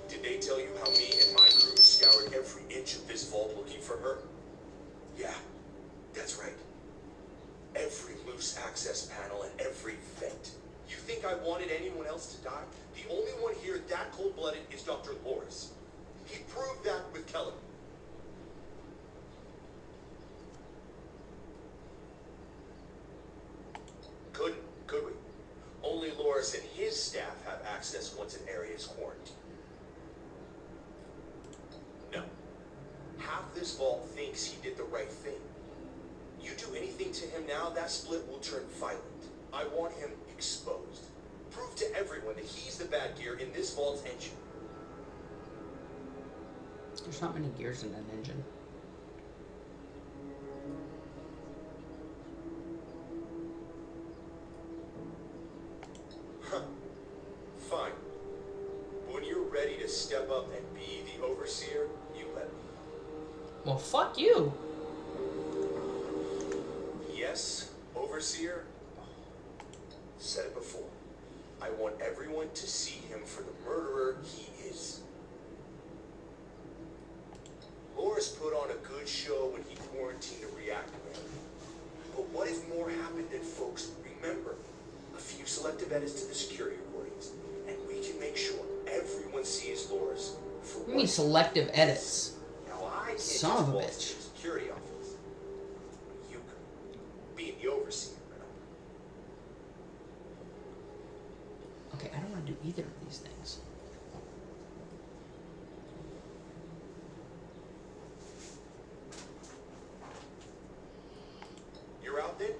Did they tell you how me and my crew scoured every inch of this vault looking for her? Yeah, that's right. Every loose access panel and every vent. You think I wanted anyone else to die? The only one here that cold-blooded is Dr. Loris. He proved that with Kellerman. Couldn't, could we? Only Loris and his staff have access once an area is quarantined. No. Half this vault thinks he did the right thing. You do anything to him now, that split will turn violent. I want him exposed. Prove to everyone that he's the bad gear in this vault's engine. There's not many gears in an engine. Huh. Fine. When you're ready to step up and be the Overseer, you let me. Well, fuck you. Yes, Overseer. Said it before. I want everyone to see him for the murderer he is. Loris put on a good show when he quarantined the reactor. But what if more happened than folks remember? A few selective edits to the security recordings, and we can make sure everyone sees Loris for What do you mean selective edits? Now I can't Son of a just bitch. the security office. You could. Being the Overseer. Okay, I don't want to do either of these things. You're out then?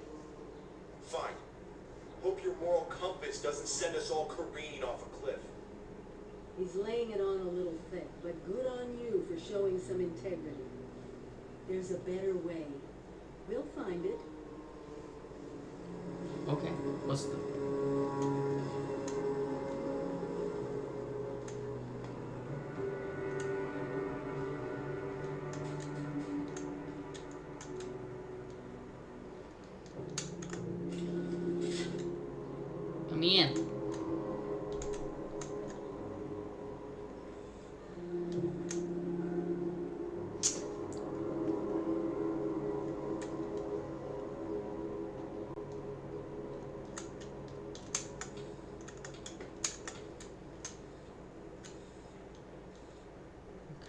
Fine. Hope your moral compass doesn't send us all careening off a cliff. He's laying it on a little thick, but good on you for showing some integrity. There's a better way. We'll find it. Okay, what's the... Let me in.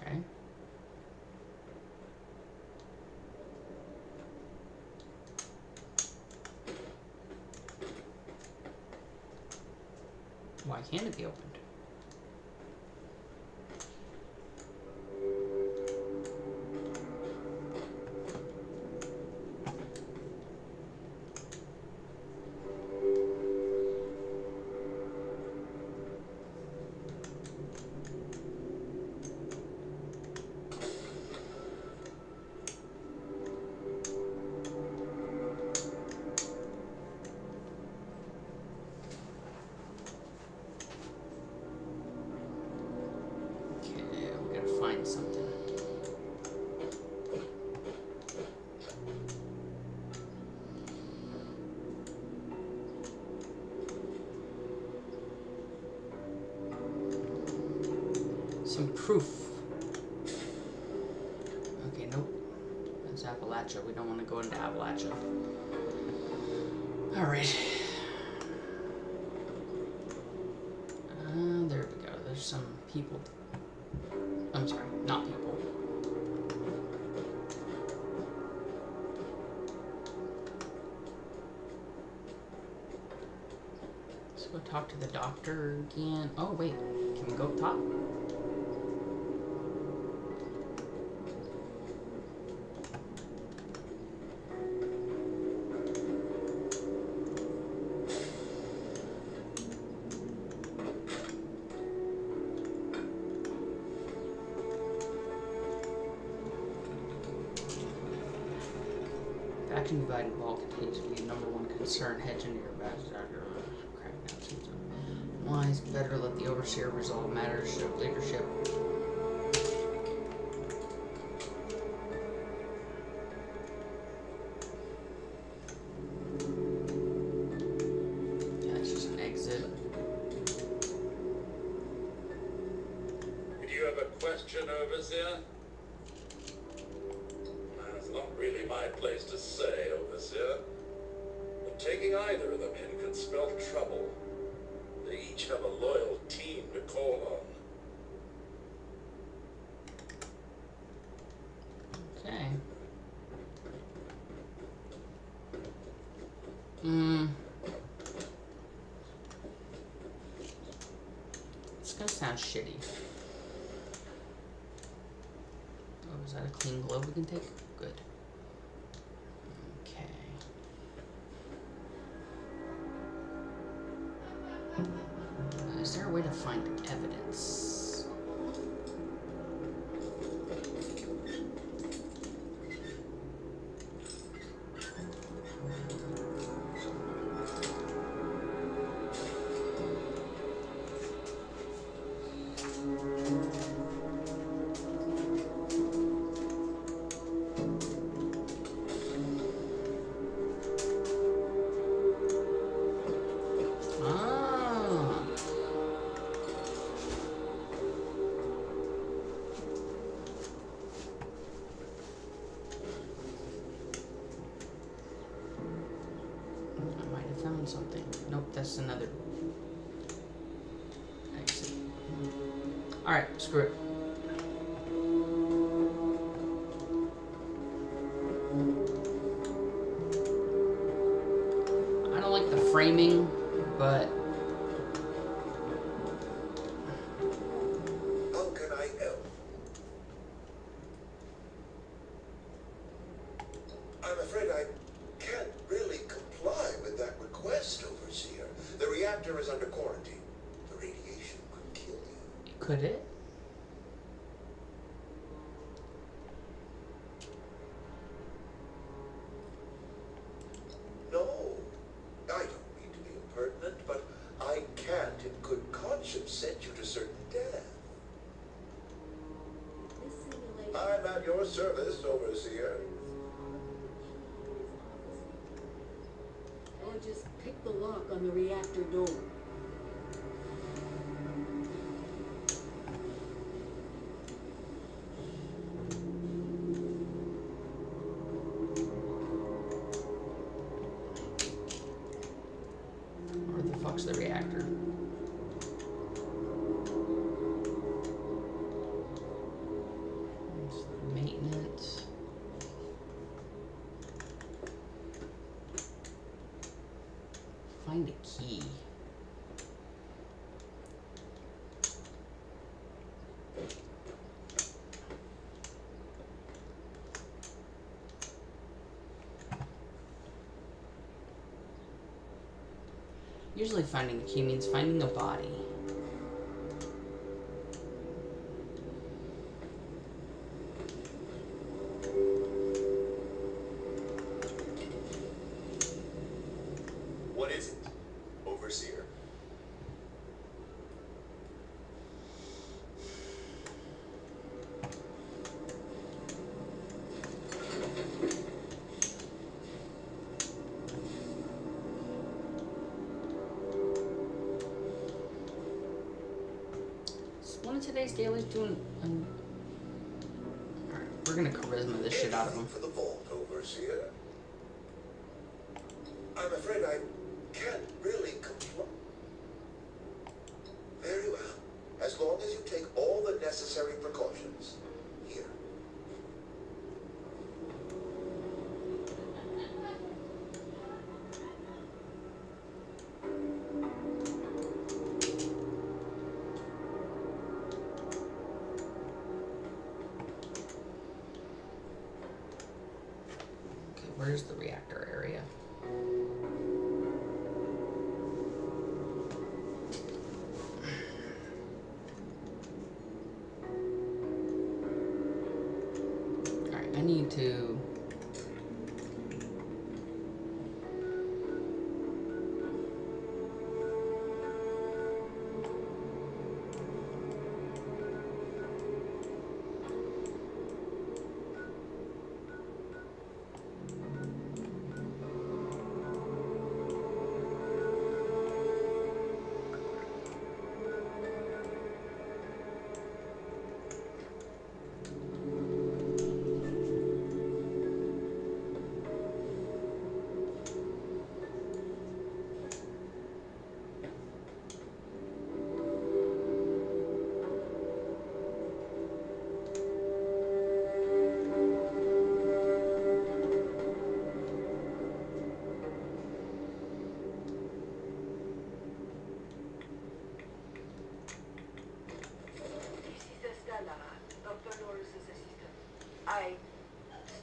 Okay. Why can't it be opened? Find something. Some proof. Okay, nope. That's Appalachia. We don't want to go into Appalachia. Alright. There we go. There's some people. I'm sorry, not people. go talk to the doctor again. Oh, wait. Can we go talk? Vacuum dividing ball continues to be the #1 concern. Hedge into your back. Why is better let the overseer resolve matters of leadership? Yeah, it's just an exit. Do you have a question, Overseer? It's not really my place to say, Overseer. But taking either of them in could spell trouble. They each have a loyal team to call on. Okay. It's gonna sound shitty. Oh, is that a clean glove we can take? Good. Okay. Is there a way to find evidence? Found something. Nope, that's another exit. Alright, screw it. I don't like the framing, but How can I help? I'm afraid I can't really comply with that request, Overseer. The reactor is under quarantine. The radiation could kill you. could it? No, I don't mean to be impertinent, but I can't in good conscience send you to certain death. This simulation... I'm at your service, Overseer. Or just pick the lock on the reactor door. Where the fuck's the reactor? It's the maintenance. Find a key. Usually finding a key means finding a body. What is it, Overseer? One of today's dailies doing. Alright, we're gonna charisma this shit out of him. For the vault, Overseer. I'm afraid I can't really comply. Very well. As long as you take all the necessary precautions. Here. Where's the reactor area? Alright, I need to... I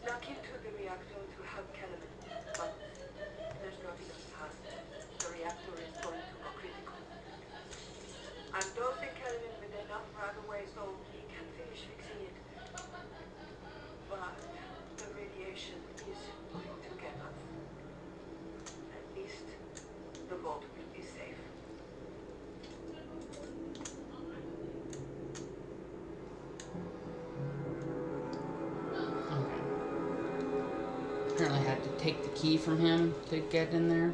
snuck into the reactor to help Kellerman, but there's not enough time. The reactor is going to go critical. I'm dosing Kellerman with enough right away so he can finish fixing it. But the radiation is going to get us. At least the vault will be safe. Apparently I had to take the key from him to get in there.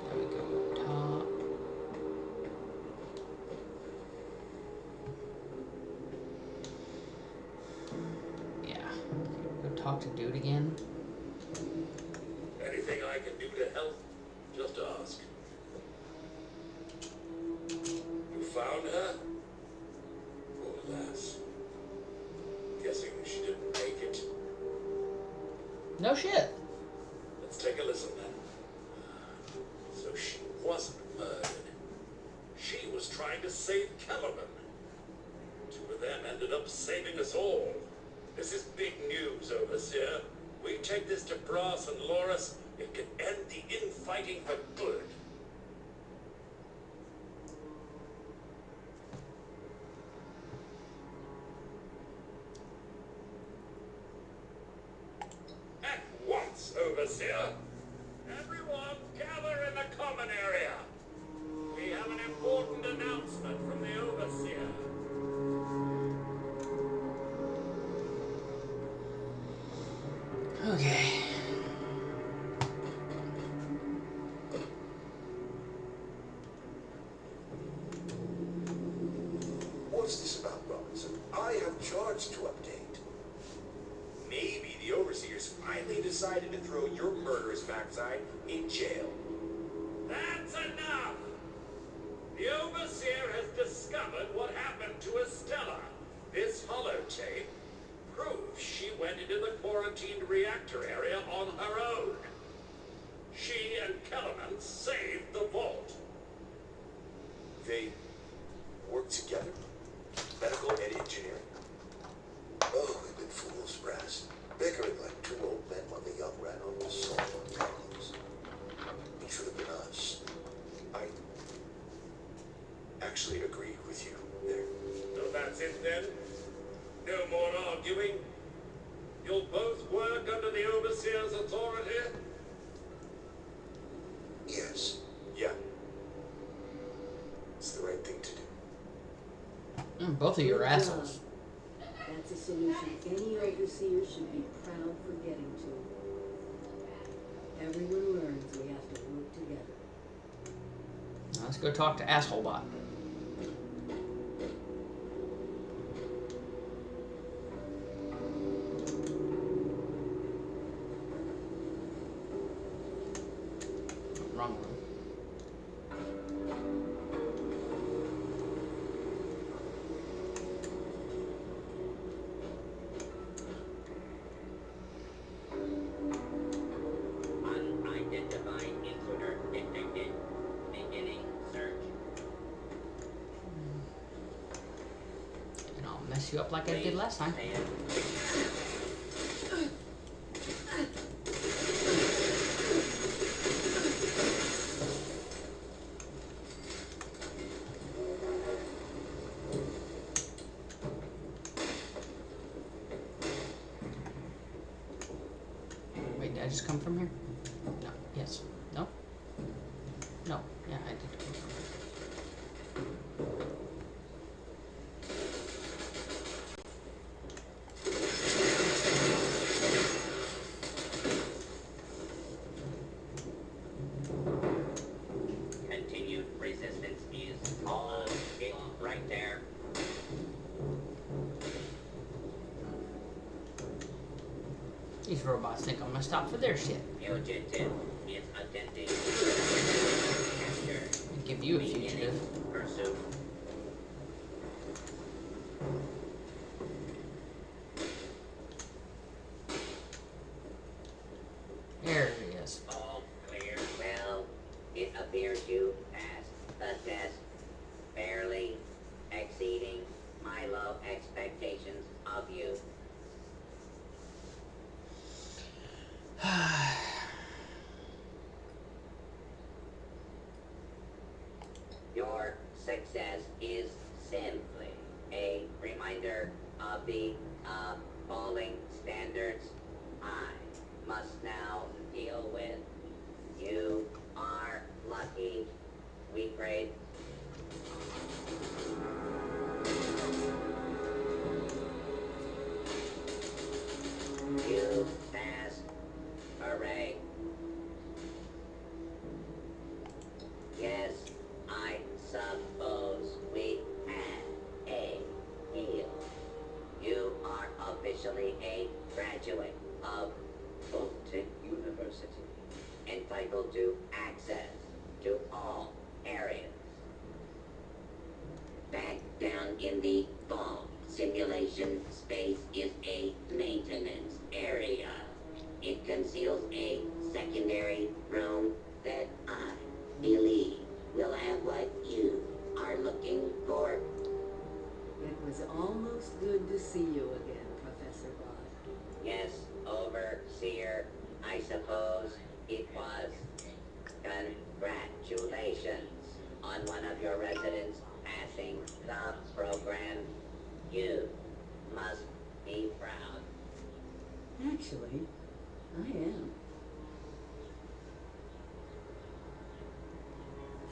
There we go, top. Yeah, go talk to dude again. Anything I can do to help, just ask. You found her? Poor lass. Guessing she didn't make it. No shit. Let's take a listen then. So she wasn't murdered. She was trying to save Kellerman. Two of them ended up saving us all. This is big news, Overseer. We take this to Brass and Loris, it can end the infighting for good. At once, Overseer. Everyone, gather in the common area. We have an important announcement from the Overseer. Okay. What's this about, Robinson? I have charts to update. Maybe the Overseers finally decided to throw your murderous backside in jail. That's enough! The Overseer has discovered what happened to Estella. This holotape proves she went into the quarantined reactor area on her own. She and Kellerman saved the vault. They work together? Medical and engineering? Oh, we've been fools, Brass. Bickering like two old men while the young ran almost solved our problems. It should have been us. I actually agree with you there. So that's it then? No more arguing? You'll both work under the Overseer's authority? Yes. Yeah. It's the right thing to do. Both of you are Good assholes. job. That's a solution any overseer should be proud for getting to. Everyone learns we have to work together. Now let's go talk to Asshole Bot. Wrong one. mess you up like I did last time. Wait, did I just come from here? No. Yes. No? No. Yeah, I did come from here. Continued resistance is all it right there. These robots think I'm gonna stop for their shit. Fugitive is attempting to capture. I'll give you a fugitive. Pursuit. There he is. All clear. Well, it appears you passed the test, barely exceeding my low expectations of you. Your success is simply a reminder of the appalling standards I must now deal with. You are lucky we prayed. You passed. Hooray. Yes, I suppose we had a deal. You are officially a graduate of Fulton University, entitled to access to all areas. Back down in the vault, simulation space is a maintenance area. It conceals a secondary room that I believe will have what you are looking for. It was almost good to see you again, Professor Bond. Yes, Overseer, I suppose it was. Congratulations on one of your residents passing the program. You must be proud. Actually, I am.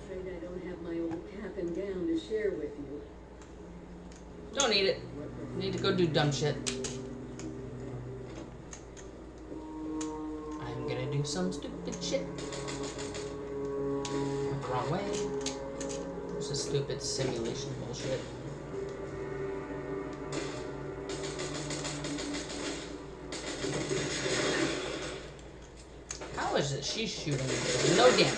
Afraid I don't have my old cap and gown to share with you. Don't need it. Need to go do dumb shit. I'm gonna do some stupid shit. Went the wrong way. This is stupid simulation bullshit. How is it she's shooting and doing no damage?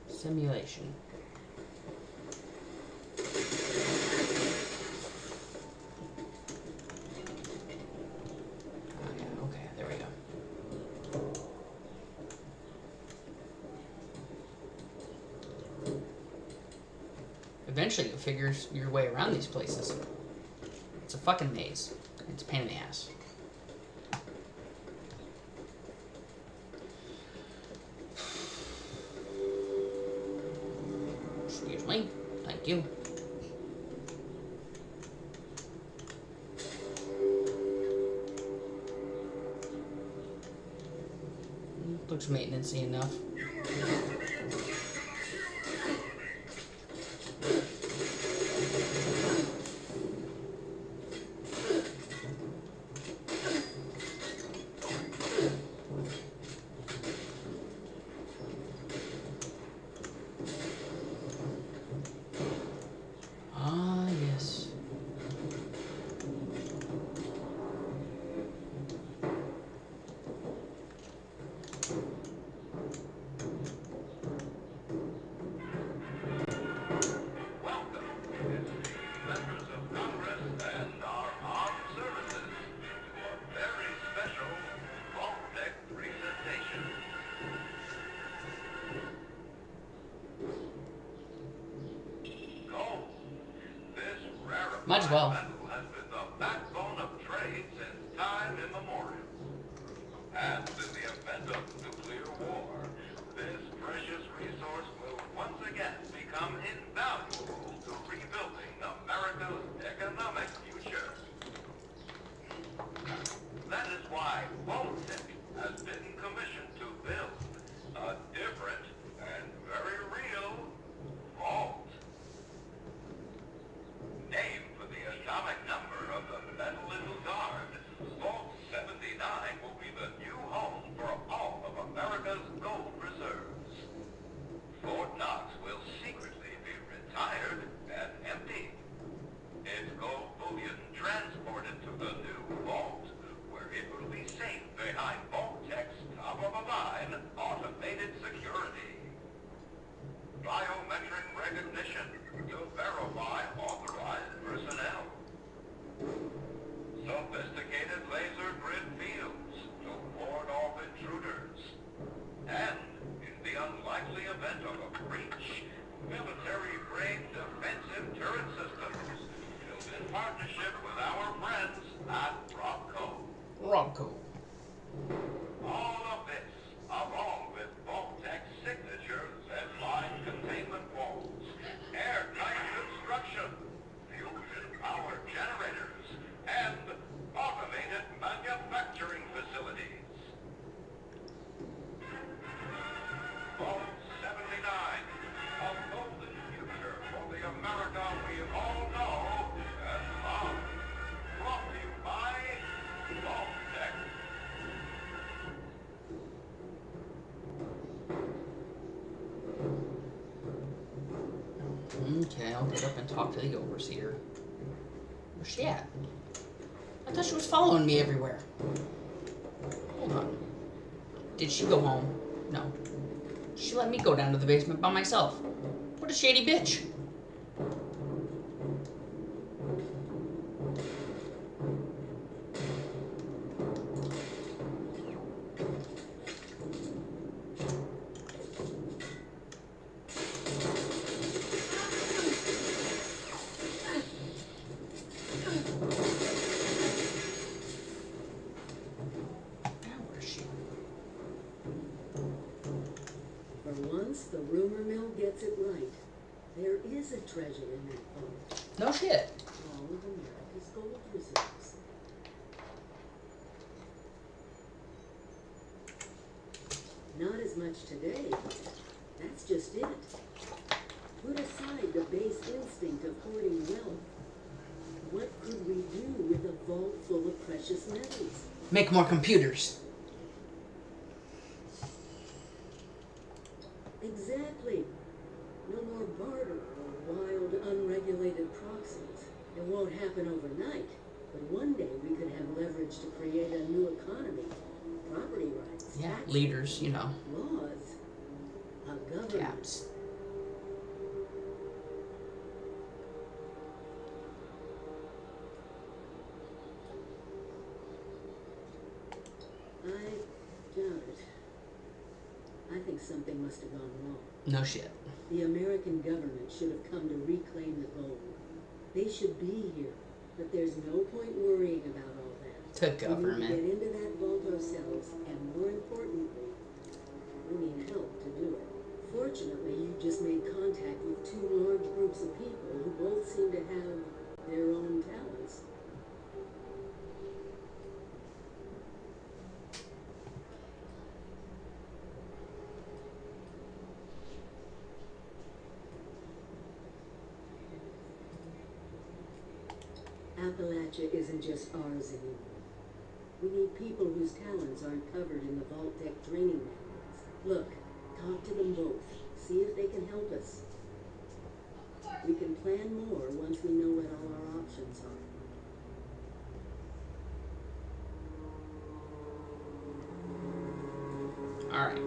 Simulation. Oh, yeah, okay, there we go. Eventually you'll figure your way around these places. It's a fucking maze. It's a pain in the ass. Excuse me. Thank you. Looks maintenance-y enough. Ah, yes. Might as well. metal has been the backbone of trade since time immemorial. And in the event of nuclear war, this precious resource will once again become invaluable to rebuilding America's economic future. That is why Vault-Tec has been commissioned to build a different and very real vault. Named for the atomic number of the metal little guard, Vault 79 will be the new home for all of America's gold reserves. Fort Knox will secretly be retired and empty. Its gold bullion transported to the new vault, where it will be safe behind Vault-Tec's top-of-the-line automated security. Biometric recognition to verify authorized personnel. Sophisticated laser grid fields to ward off intruders. And, in the unlikely event of a breach, military-grade defensive turret systems built in partnership with our friends at Robco. Robco. All of this, along with Vault-Tec's signature Z-line containment walls, airtight construction, fusion power generators, and automated manufacturing facilities. Vault 79, a golden future for the America we all know and love. Brought to you by Vault-Tec. Okay, I'll get up and talk to the overseer. Where's she at? I thought she was following me everywhere. Hold on. Did she go home? No. She let me go down to the basement by myself. What a shady bitch. The rumor mill gets it right. There is a treasure in that vault. No shit. All of America's gold reserves. Not as much today, but that's just it. Put aside the base instinct of hoarding wealth. What could we do with a vault full of precious metals? Make more computers. Exactly. No more barter or wild, unregulated proxies. It won't happen overnight, but one day we could have leverage to create a new economy. Property rights. Yeah, taxes, leaders, you know. laws. A government. Caps. I doubt it. I think something must have gone wrong. No shit. The American government should have come to reclaim the gold. They should be here, but there's no point worrying about all that. The government. We need to get into that vault ourselves, and more importantly, we need help to do it. Fortunately, you just made contact with two large groups of people who both seem to have their own talents. Appalachia isn't just ours anymore. We need people whose talents aren't covered in the Vault-Tec training manuals. Look, talk to them both. See if they can help us. We can plan more once we know what all our options are. All right.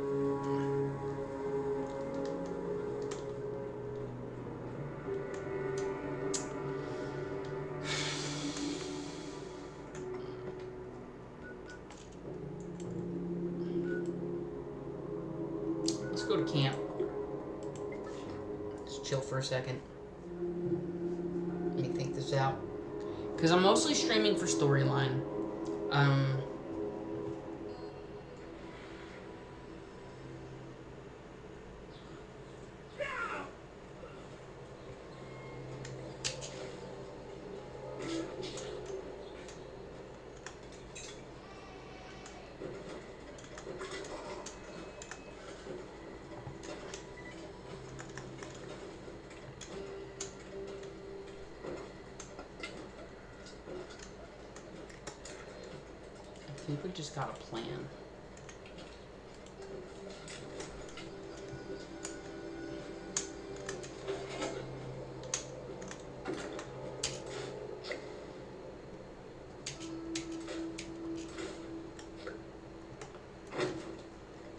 Let's go to camp. Let's chill for a second. Let me think this out. Because I'm mostly streaming for storyline. I think we just got a plan.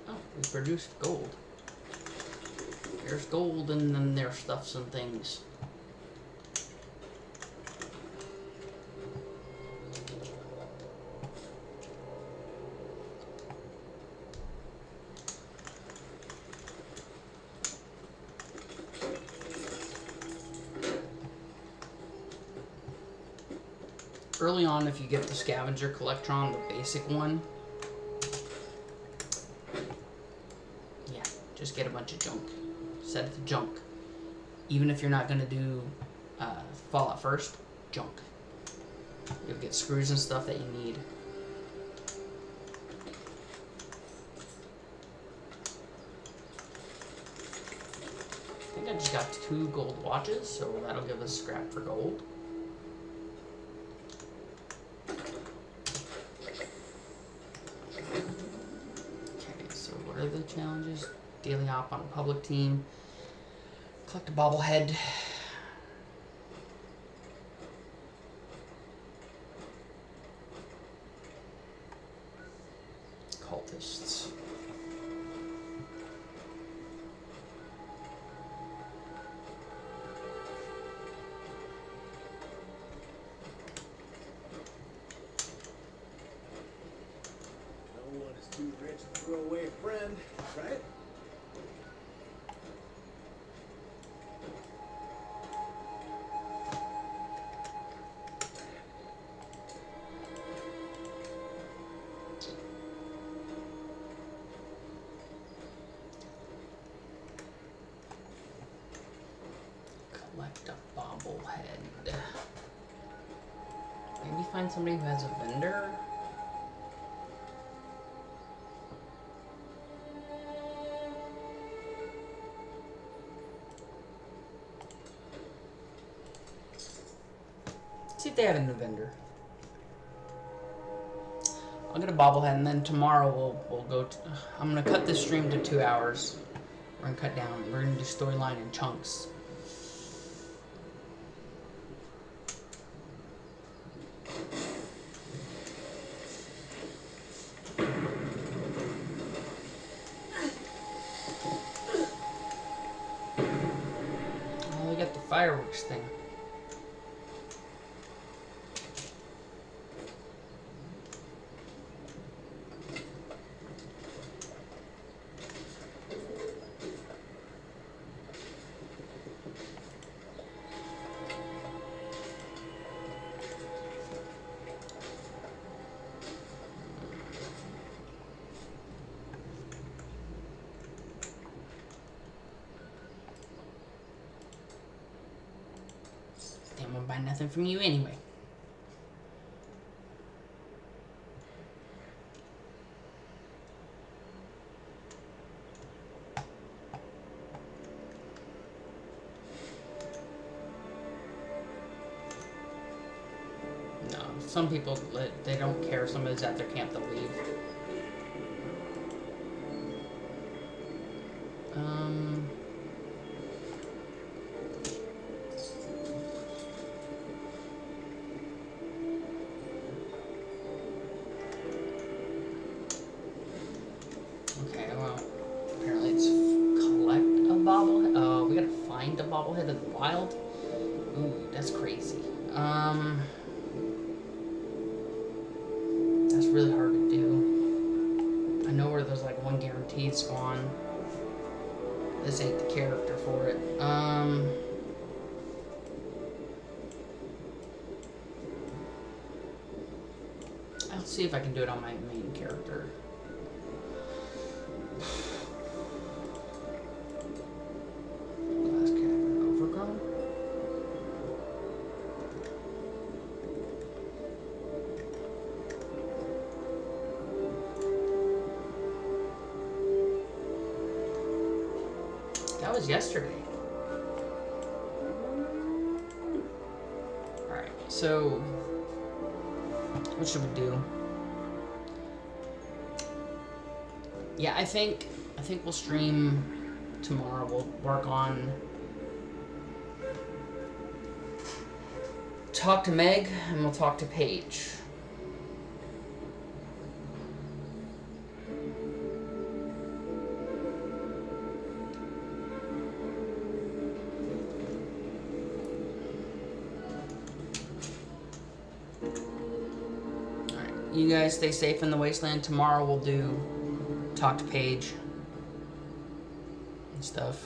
Oh, we produced gold. There's gold and then there's stuffs and things. Early on, if you get the scavenger collectron, the basic one, yeah, just get a bunch of junk. Set it to junk. Even if you're not going to do Fallout first, junk. You'll get screws and stuff that you need. I think I just got 2 gold watches, so that'll give us scrap for gold. The challenges, daily op on a public team, collect a bobblehead, cultists. No one is too rich to throw away a friend, right? Collect a bobblehead. Maybe find somebody who has a vendor. See if they have a new vendor. I'll get a bobblehead, and then tomorrow we'll go. I'm gonna cut this stream to 2 hours. We're gonna cut down. We're gonna do storyline in chunks. Oh, we got the fireworks thing. I'm gonna buy nothing from you anyway. No, some people, they don't care if somebody's at their camp, they'll leave. Okay, well, apparently it's collect a bobblehead. We gotta find a bobblehead in the wild. Ooh, that's crazy. That's really hard to do. I know where there's like one guaranteed spawn. This ain't the character for it. see if I can do it on my main character. Glass cavern overgrown. That was yesterday. Alright, so what should we do? Yeah, I think we'll stream tomorrow. We'll work on talk to Meg and we'll talk to Paige. You guys stay safe in the wasteland. Tomorrow we'll do talk to Paige and stuff.